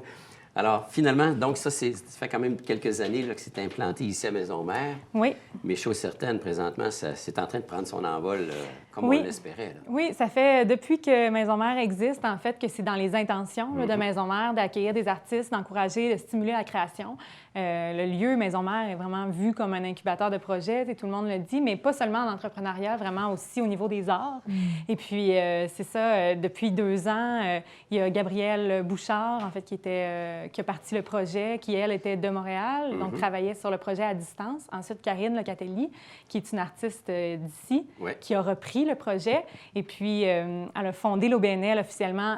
Alors, finalement, donc ça fait quand même quelques années là, que c'est implanté ici à Maisonneuve. Oui. Mais chose certaine, présentement, c'est en train de prendre son envol comme Oui. on l'espérait. là. Oui, ça fait depuis que Maison Mère existe, en fait, que c'est dans les intentions là, de Maison Mère d'accueillir des artistes, d'encourager, de stimuler la création. Le lieu Maison Mère est vraiment vu comme un incubateur de projets, et tout le monde le dit, mais pas seulement en entrepreneuriat, vraiment aussi au niveau des arts. Et puis, c'est ça, depuis 2 ans, il y a Gabrielle Bouchard, en fait, qui a parti le projet, qui, elle, était de Montréal, donc travaillait sur le projet à distance. Ensuite, Karine Locatelli, qui est une artiste d'ici, Ouais. qui a repris le projet. Et puis, elle a fondé l'OBNL officiellement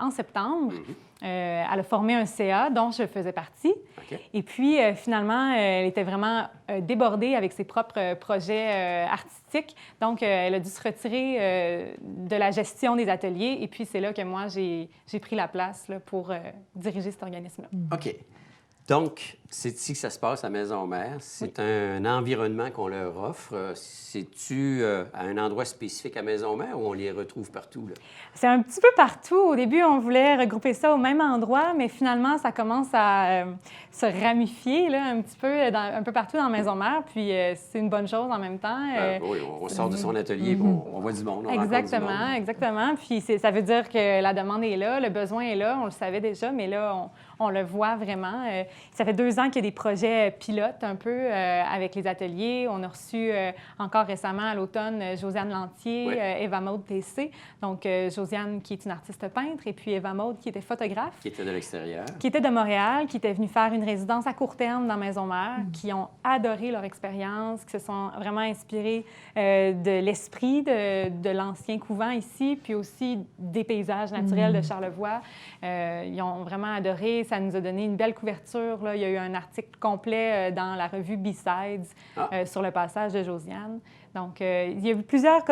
en septembre. Elle a formé un CA dont je faisais partie. OK. Et puis, finalement, elle était vraiment débordée avec ses propres projets artistiques. Donc, elle a dû se retirer de la gestion des ateliers. Et puis, c'est là que moi, j'ai pris la place là, pour diriger cet organisme-là. OK. Donc, c'est ici que ça se passe à Maison-Mère. C'est un environnement qu'on leur offre. C'est-tu à un endroit spécifique à Maison-Mère ou on les retrouve partout, là? C'est un petit peu partout. Au début, on voulait regrouper ça au même endroit, mais finalement, ça commence à se ramifier là, un petit peu, un peu partout dans Maison-Mère. Puis c'est une bonne chose en même temps. Oui, on sort de son atelier, puis on voit du monde. Exactement, exactement. Puis ça veut dire que la demande est là, le besoin est là. On le savait déjà, mais là, on le voit vraiment. Ça fait 2 ans qu'il y a des projets pilotes un peu avec les ateliers. On a reçu encore récemment à l'automne Josiane Lantier, Eva Maude PC. Donc, Josiane qui est une artiste peintre et puis Eva Maude qui était photographe. Qui était de l'extérieur. Qui était de Montréal, qui était venue faire une résidence à court terme dans Maison-Mère, qui ont adoré leur expérience, qui se sont vraiment inspirés de l'esprit de l'ancien couvent ici, puis aussi des paysages naturels de Charlevoix. Ils ont vraiment adoré. Ça nous a donné une belle couverture. Là. Il y a eu un article complet dans la revue B-Sides sur le passage de Josiane. Donc, il y a eu plusieurs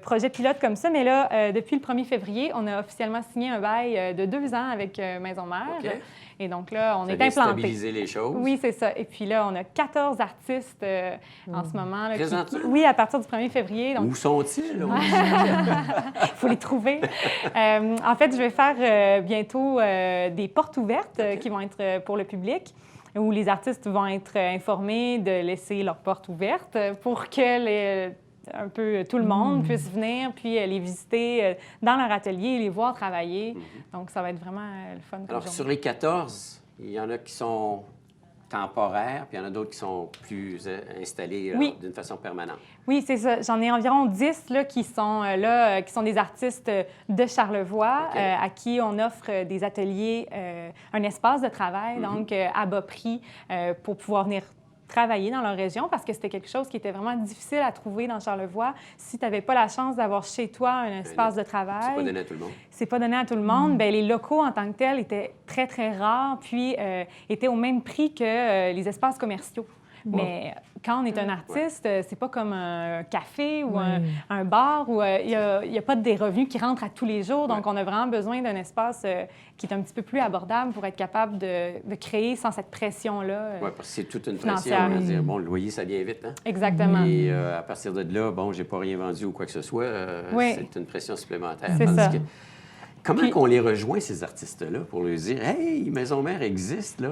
projets pilotes comme ça, mais là, depuis le 1er février, on a officiellement signé un bail de 2 ans avec Maison-Mère. Okay. Et donc là, on ça est vient implanté. Stabiliser les choses. Oui, c'est ça. Et puis là, on a 14 artistes en ce moment. Là, présentement? Oui, à partir du 1er février. Donc... Où sont-ils? Il faut les trouver. En fait, je vais faire bientôt des portes ouvertes qui vont être pour le public, où les artistes vont être informés de laisser leurs portes ouvertes pour que un peu tout le monde puisse venir puis les visiter dans leur atelier, les voir travailler. Donc, ça va être vraiment le fun. Alors, sur les 14, il y en a qui sont temporaires, puis il y en a d'autres qui sont plus installés d'une façon permanente. Oui, c'est ça. J'en ai environ 10 là, qui sont là, qui sont des artistes de Charlevoix, à qui on offre des ateliers, un espace de travail, donc à bas prix, pour pouvoir venir travailler dans leur région, parce que c'était quelque chose qui était vraiment difficile à trouver dans Charlevoix. Si tu n'avais pas la chance d'avoir chez toi un espace de travail... C'est pas donné à tout le monde. C'est pas donné à tout le monde. Bien, les locaux en tant que tels étaient très, très rares, puis étaient au même prix que les espaces commerciaux. Mais quand on est un artiste, c'est pas comme un café ou un bar où il n'y a pas des revenus qui rentrent à tous les jours. Donc, on a vraiment besoin d'un espace qui est un petit peu plus abordable pour être capable de créer sans cette pression-là. Oui, parce que c'est toute une financière. pression. On va dire, bon, le loyer, ça vient vite, hein? Exactement. Et à partir de là, bon, j'ai pas rien vendu ou quoi que ce soit, c'est une pression supplémentaire. C'est ça. Comment qu'on les rejoint, ces artistes-là, pour leur dire « Hey, Maison-Mère existe, là?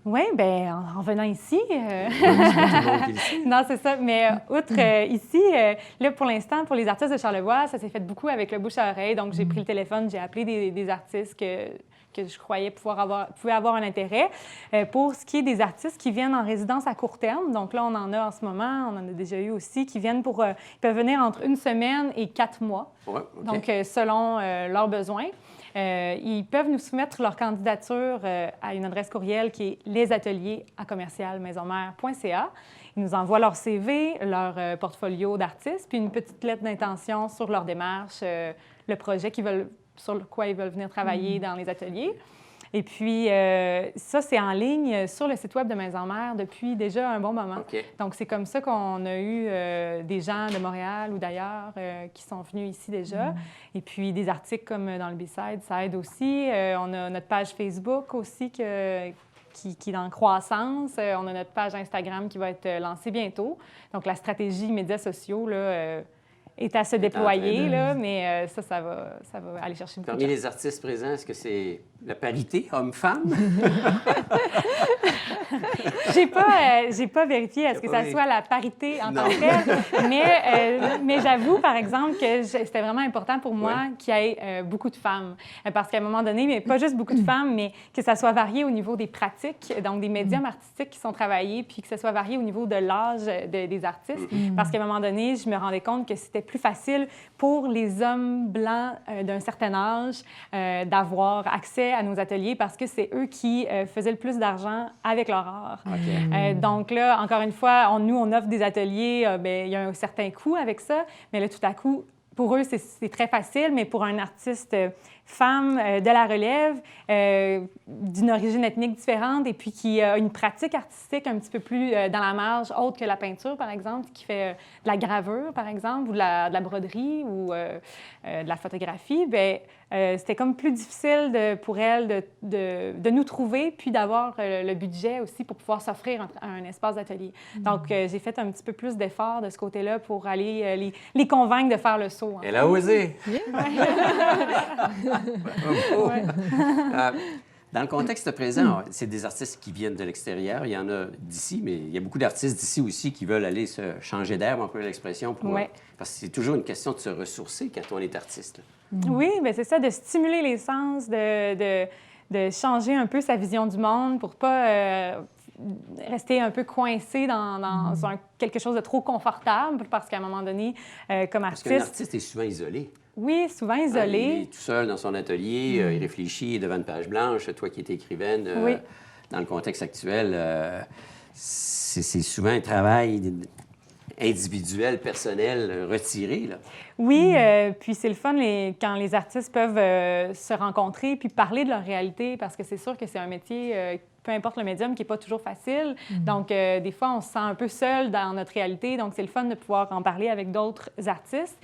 Oui, bien, en venant ici... C'est pas tout le monde qui le sait. Non, c'est ça. Mais outre ici, là, pour l'instant, pour les artistes de Charlevoix, ça s'est fait beaucoup avec le bouche à oreille. Donc, j'ai pris le téléphone, j'ai appelé des artistes que je croyais pouvaient avoir un intérêt. Pour ce qui est des artistes qui viennent en résidence à court terme, donc là, on en a en ce moment, on en a déjà eu aussi, qui viennent ils peuvent venir entre 1 semaine et 4 mois, donc selon leurs besoins. Ils peuvent nous soumettre leur candidature à une adresse courriel qui est lesateliers@commercialmaisonmère.ca. Ils nous envoient leur CV, leur portfolio d'artistes, puis une petite lettre d'intention sur leur démarche, le projet sur quoi ils veulent venir travailler dans les ateliers. Et puis, ça, c'est en ligne sur le site web de Maison-Mère depuis déjà un bon moment. Donc, c'est comme ça qu'on a eu des gens de Montréal ou d'ailleurs qui sont venus ici déjà. Et puis, des articles comme dans le B-Side, ça aide aussi. On a notre page Facebook aussi qui est en croissance. On a notre page Instagram qui va être lancée bientôt. Donc, la stratégie médias sociaux, là, est à se déployer, là, mais ça va aller chercher beaucoup de Parmi gens. les artistes présents, est-ce que c'est la parité homme-femme? J'ai pas vérifié est-ce que ça soit la parité en tant que telle, mais j'avoue, par exemple, que c'était vraiment important pour moi qu'il y ait beaucoup de femmes. Parce qu'à un moment donné, mais pas juste beaucoup de femmes, mais que ça soit varié au niveau des pratiques, donc des médiums artistiques qui sont travaillés, puis que ça soit varié au niveau de l'âge des artistes. Parce qu'à un moment donné, je me rendais compte que c'était plus facile pour les hommes blancs d'un certain âge d'avoir accès à nos ateliers parce que c'est eux qui faisaient le plus d'argent avec leur art. Donc là, encore une fois, nous, on offre des ateliers, bien, il y a un certain coût avec ça, mais là, tout à coup, pour eux, c'est très facile, mais pour un artiste femme de la relève, d'une origine ethnique différente et puis qui a une pratique artistique un petit peu plus dans la marge, autre que la peinture, par exemple, qui fait de la gravure, par exemple, ou de la broderie ou de la photographie, bien, c'était comme plus difficile pour elle de nous trouver puis d'avoir le budget aussi pour pouvoir s'offrir un espace d'atelier. Donc, j'ai fait un petit peu plus d'efforts de ce côté-là pour aller les convaincre de faire le saut. Elle a osé! Ouais. Dans le contexte présent, c'est des artistes qui viennent de l'extérieur. Il y en a d'ici, mais il y a beaucoup d'artistes d'ici aussi qui veulent aller se changer d'air, on peut l'expression, parce que c'est toujours une question de se ressourcer quand on est artiste. Oui, bien c'est ça, de stimuler les sens, de changer un peu sa vision du monde pour pas rester un peu coincé dans quelque chose de trop confortable, parce qu'à un moment donné, comme artiste... Parce qu'un artiste est souvent isolé. Oui, souvent isolé. Il est tout seul dans son atelier, il réfléchit devant une page blanche. Toi qui es écrivaine, dans le contexte actuel, c'est souvent un travail individuel, personnel, retiré, là. Oui, puis c'est le fun quand les artistes peuvent se rencontrer puis parler de leur réalité, parce que c'est sûr que c'est un métier, peu importe le médium, qui n'est pas toujours facile. Donc, des fois, on se sent un peu seul dans notre réalité. Donc, c'est le fun de pouvoir en parler avec d'autres artistes.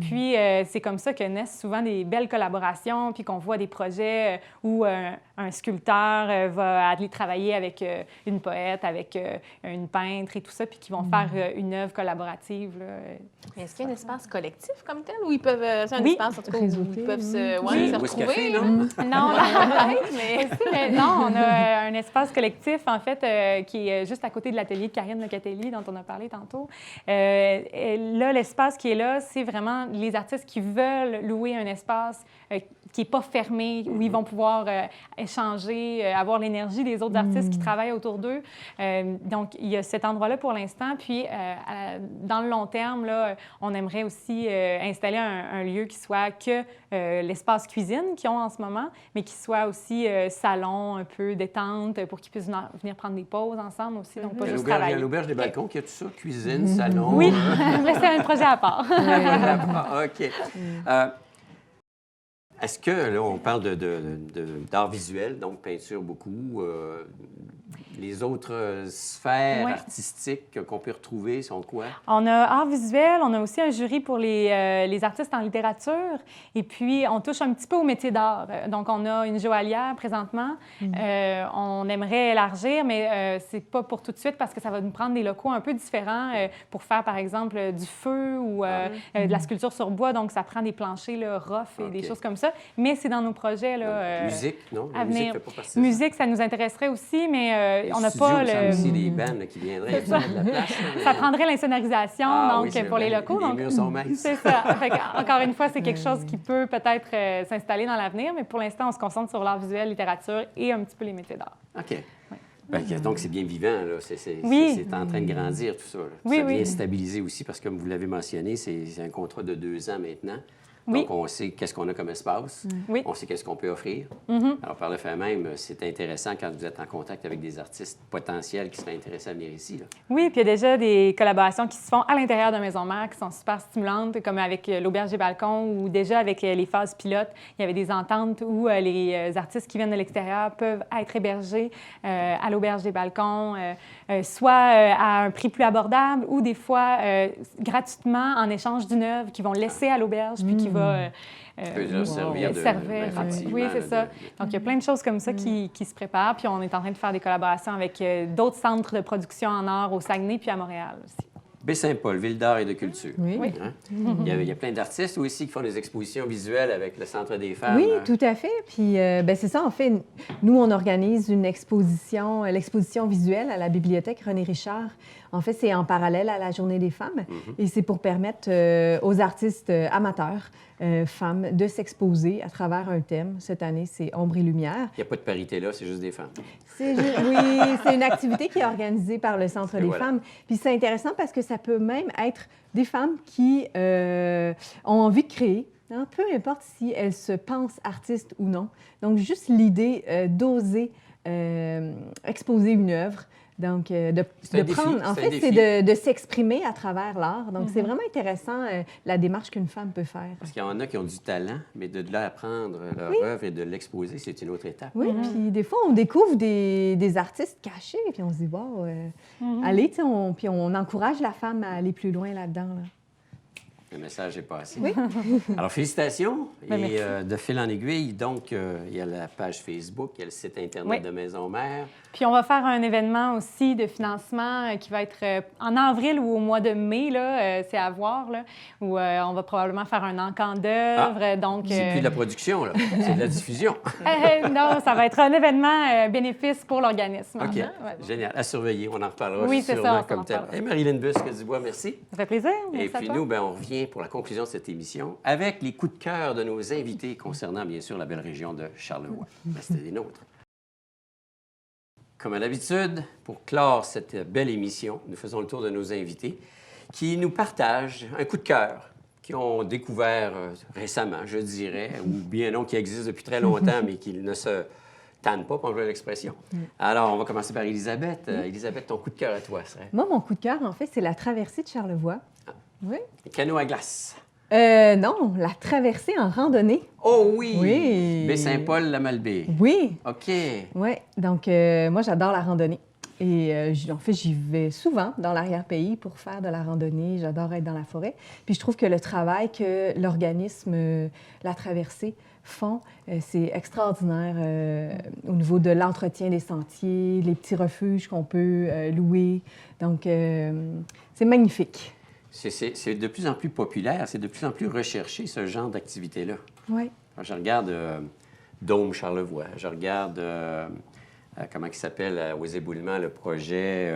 Puis, c'est comme ça que naissent souvent des belles collaborations, puis qu'on voit des projets où un sculpteur va aller travailler avec une poète, avec une peintre et tout ça, puis qui vont faire une œuvre collaborative. Mais est-ce qu'il y a un espace collectif comme tel, où ils peuvent... c'est un espace, en tout cas, où ils peuvent se retrouver? Café, non? Non, mais non, on a un espace collectif, en fait, qui est juste à côté de l'atelier de Karine Locatelli, dont on a parlé tantôt. Là, l'espace qui est là, c'est vraiment les artistes qui veulent louer un espace qui n'est pas fermé, où ils vont pouvoir échanger, avoir l'énergie des autres artistes qui travaillent autour d'eux. Donc, il y a cet endroit-là pour l'instant. Puis, dans le long terme, là, on aimerait aussi installer un lieu qui soit que l'espace cuisine qu'ils ont en ce moment, mais qui soit aussi salon, un peu détente, pour qu'ils puissent venir prendre des pauses ensemble aussi, donc pas juste travailler. Il y a l'auberge des balcons qui a tout ça, cuisine, salon. Oui, mais c'est un projet à part. OK. Est-ce que, là, on parle d'art visuel, donc peinture beaucoup. Les autres sphères artistiques qu'on peut retrouver sont quoi? On a art visuel, on a aussi un jury pour les artistes en littérature, et puis on touche un petit peu au métier d'art. Donc, on a une joaillière présentement. On aimerait élargir, mais c'est pas pour tout de suite parce que ça va nous prendre des locaux un peu différents pour faire, par exemple, du feu ou de la sculpture sur bois. Donc, ça prend des planchers là, rough et des choses comme ça. Mais c'est dans nos projets là, musique, non? À venir. Musique fait pas partie de ça. Musique, ça nous intéresserait aussi, mais on n'a pas le... aussi des bandes qui viendraient de la place. Ça prendrait l'insonorisation pour les locaux. Les murs sont minces. C'est ça. Encore une fois, c'est quelque chose qui peut peut-être s'installer dans l'avenir, mais pour l'instant, on se concentre sur l'art visuel, littérature et un petit peu les métiers d'art. OK. Donc, c'est bien vivant, là. C'est en train de grandir, tout ça. Là. Ça vient stabiliser aussi, parce que, comme vous l'avez mentionné, c'est un contrat de 2 ans maintenant. Donc, on sait qu'est-ce qu'on a comme espace. On sait qu'est-ce qu'on peut offrir. Alors, par le fait même, c'est intéressant quand vous êtes en contact avec des artistes potentiels qui seraient intéressés à venir ici. Là. Oui, puis il y a déjà des collaborations qui se font à l'intérieur de Maison Mère qui sont super stimulantes, comme avec l'Auberge des Balcons ou déjà avec les phases pilotes. Il y avait des ententes où les artistes qui viennent de l'extérieur peuvent être hébergés à l'Auberge des Balcons, soit à un prix plus abordable ou des fois gratuitement en échange d'une œuvre qu'ils vont laisser à l'auberge puis qui va peut leur servir oui, c'est ça. Donc, il y a plein de choses comme ça qui se préparent. Puis, on est en train de faire des collaborations avec d'autres centres de production en art au Saguenay puis à Montréal aussi. Baie-Saint-Paul, ville d'art et de culture. Oui. Hein? Il y a plein d'artistes aussi qui font des expositions visuelles avec le Centre des femmes. Oui, tout à fait. Puis, c'est ça, en fait, nous, on organise une exposition, l'exposition visuelle à la Bibliothèque René Richard. En fait, c'est en parallèle à la Journée des femmes et c'est pour permettre aux artistes amateurs, femmes, de s'exposer à travers un thème. Cette année, c'est Ombre et lumière. Il n'y a pas de parité là, c'est juste des femmes. Oui, c'est une activité qui est organisée par le Centre des femmes. Puis c'est intéressant parce que ça peut même être des femmes qui ont envie de créer, hein, peu importe si elles se pensent artistes ou non. Donc, juste l'idée d'oser exposer une œuvre. Donc, de C'est un défi, prendre, en c'est un fait, c'est défi. de s'exprimer à travers l'art. Donc, c'est vraiment intéressant la démarche qu'une femme peut faire. Parce qu'il y en a qui ont du talent, mais de là apprendre leur œuvre et de l'exposer, c'est une autre étape. Oui, puis des fois, on découvre des artistes cachés, puis on se dit, wow, allez, tu sais, puis on encourage la femme à aller plus loin là-dedans. Là. Le message est passé. Oui. Alors, félicitations. Ben, Et merci. de fil en aiguille, donc, il y a la page Facebook, il y a le site Internet Oui. de Maison Mère. Puis on va faire un événement aussi de financement qui va être en avril ou au mois de mai, là, c'est à voir, là, où on va probablement faire un encan d'œuvres. Donc, C'est plus de la production, là. C'est de la diffusion. non, ça va être un événement bénéfice pour l'organisme. OK. Ouais. Génial. À surveiller. On en reparlera Oui, c'est ça, sûrement on s'en comme tel. reparlera. Et Marilyn Busque-Dubois, merci. Ça fait plaisir. Et Merci à puis toi. nous, ben, on revient pour la conclusion de cette émission avec les coups de cœur de nos invités concernant, bien sûr, la belle région de Charlevoix. Ben, c'était des nôtres. Comme à l'habitude, pour clore cette belle émission, nous faisons le tour de nos invités qui nous partagent un coup de cœur qu'ils ont découvert récemment, je dirais, ou bien non, qui existe depuis très longtemps, mais qui ne se tannent pas, pour employer l'expression. Alors, on va commencer par Élisabeth. Élisabeth, ton coup de cœur à toi serait Moi, mon coup de cœur, en fait, c'est la traversée de Charlevoix. Oui. le canot à glace. Non, la traversée en randonnée. Oh oui! Oui. Baie-Saint-Paul-la-Malbaie. Oui, OK. oui. Donc, moi, j'adore la randonnée. Et en fait, j'y vais souvent dans l'arrière-pays pour faire de la randonnée. J'adore être dans la forêt. Puis je trouve que le travail que l'organisme La Traversée font, c'est extraordinaire au niveau de l'entretien des sentiers, les petits refuges qu'on peut louer. Donc, c'est magnifique. C'est de plus en plus populaire, c'est de plus en plus recherché, ce genre d'activité-là. Oui. Quand je regarde Dôme Charlevoix, je regarde, comment il s'appelle, aux éboulements, le projet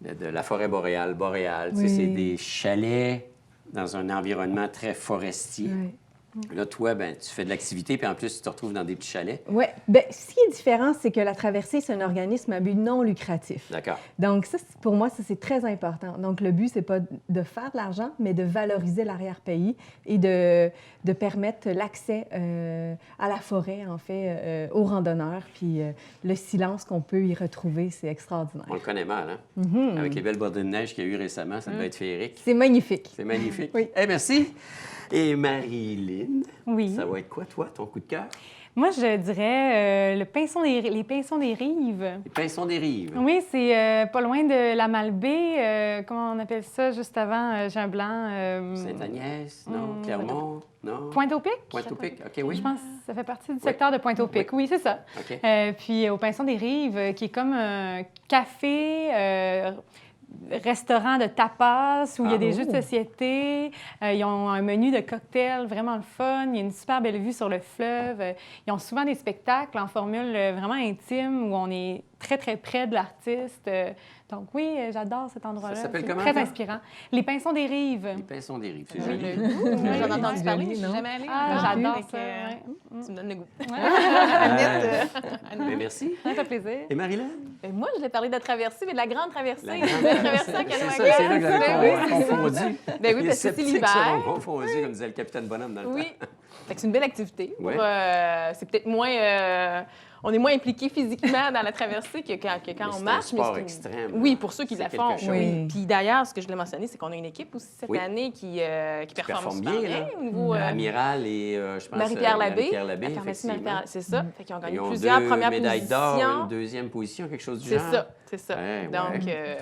de la forêt boréale. Tu sais, Oui. c'est des chalets dans un environnement très forestier. Oui. Là, toi, ben, tu fais de l'activité, puis en plus, tu te retrouves dans des petits chalets. Oui. Bien, ce qui est différent, c'est que La Traversée, c'est un organisme à but non lucratif. D'accord. Donc, ça, pour moi, ça, c'est très important. Donc, le but, c'est pas de faire de l'argent, mais de valoriser l'arrière-pays et de permettre l'accès à la forêt, en fait, aux randonneurs. Puis le silence qu'on peut y retrouver, c'est extraordinaire. On le connaît mal, hein? Mhm. Avec les belles bordées de neige qu'il y a eu récemment, ça devait être féerique. C'est magnifique. C'est magnifique. Oui. Eh, merci. Et Marilyn, Oui. ça va être quoi, toi, ton coup de cœur? Moi, je dirais les pinsons des rives. Les pinsons des rives. Oui, c'est pas loin de la Malbaie. Comment on appelle ça juste avant? J'ai un blanc. Sainte-Agnès, non? Clermont, non? Pointe-au-Pic? Pointe-au-Pic, OK, oui. Je pense que ça fait partie du secteur de Pointe-au-Pic. Oui, c'est ça. OK. Puis au Pinson des Rives, qui est comme un café, restaurant de tapas où il y a des jeux de société. Ils ont un menu de cocktails vraiment le fun. Il y a une super belle vue sur le fleuve. Ils ont souvent des spectacles en formule vraiment intime où on est très, très près de l'artiste. Donc oui, j'adore cet endroit-là. Ça s'appelle C'est comment, très ça? inspirant. Les Pinsons des Rives. Les pinsons des rives, c'est J'ai joli. le goût. Oui. J'en ai entendu parler, mais je suis non? jamais allée. Ah, encore. j'adore Fait ça. que, ouais. Tu me donnes le goût. Ben, merci. Ça fait plaisir. Et Marilyn? Ben, moi, je voulais parler de la traversée, mais de la grande traversée. La De grande la traversée en canoë à C'est ça, c'est là que glace. j'avais Ben oui. confondu. Ben oui, Les parce que c'est sceptiques l'hiver. seront confondus, comme disait le capitaine Bonhomme dans le Oui. Fait que c'est une belle activité. Ouais. C'est peut-être moins... on est moins impliqué physiquement dans la traversée que quand Mais on c'est marche. un sport c'est extrême, Oui, là. pour ceux qui C'est la quelque font. chose. Oui. Puis d'ailleurs, ce que je voulais mentionner, c'est qu'on a une équipe aussi cette Oui. année qui performe super performe bien, bien, là. au niveau... Amiral et, je pense, Marie-Pierre Labbé. Marie-Pierre Labbé, La pharmacie effectivement. Marie-Pierre, c'est ça. Fait qu'ils ont gagné Ils ont plusieurs 2 premières médailles d'or, positions. une deuxième position, quelque chose du C'est genre. ça, c'est ça. Ouais, Donc, ouais.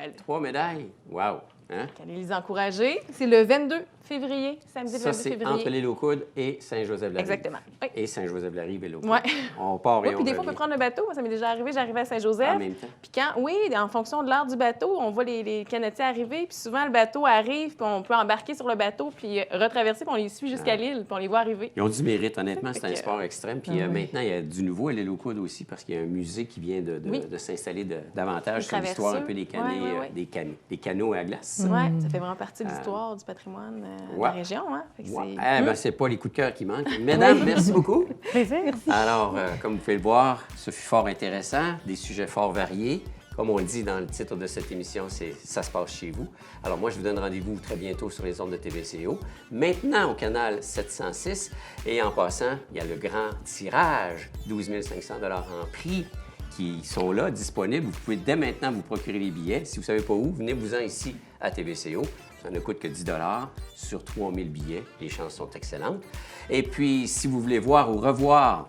elle- 3 médailles. Wow! Hein? allez les encourager. C'est le 22 février, samedi le Ça, 22 c'est février. entre l'île aux Coudes et Saint-Joseph-la-Rive. Exactement. Oui. Et Saint-Joseph-la-Rive et l'eau. Ouais. On part et Oui, puis on des fois, on peut revient. prendre le bateau. Moi, ça m'est déjà arrivé. J'arrivais à Saint-Joseph. En même temps. Puis oui, en fonction de l'heure du bateau, on voit les canotiers arriver. Puis souvent, le bateau arrive, puis on peut embarquer sur le bateau, puis retraverser, puis on les suit jusqu'à l'île, puis on les voit arriver. Ils ont du mérite, honnêtement. C'est Fait un que- sport extrême. Puis maintenant, il y a du nouveau à l'île aux Coudes aussi, parce qu'il y a un musée qui vient Oui. de s'installer davantage Une sur l'histoire un traversée. peu des, Ouais, ouais. des canots à glace. Oui, ça fait vraiment partie de l'histoire, du patrimoine de ouais. la région. Hein? Fait que Ouais. c'est- Eh ben, c'est pas les coups de cœur qui manquent. Mesdames, merci beaucoup. Plaisir. Alors, comme vous pouvez le voir, ce fut fort intéressant, des sujets fort variés Comme on le dit dans le titre de cette émission, c'est « Ça se passe chez vous ». Alors moi, je vous donne rendez-vous très bientôt sur les ondes de TVCO. Maintenant, au canal 706. Et en passant, il y a le grand tirage, 12 500 $ en prix, qui sont là, disponibles. Vous pouvez dès maintenant vous procurer les billets. Si vous ne savez pas où, venez-vous-en ici à TVCO. Ça ne coûte que 10 $ sur 3000 billets. Les chances sont excellentes. Et puis, si vous voulez voir ou revoir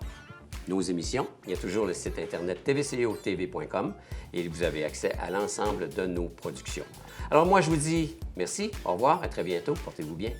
nos émissions, il y a toujours le site Internet tvcotv.com et vous avez accès à l'ensemble de nos productions. Alors moi, je vous dis merci, au revoir, à très bientôt, portez-vous bien.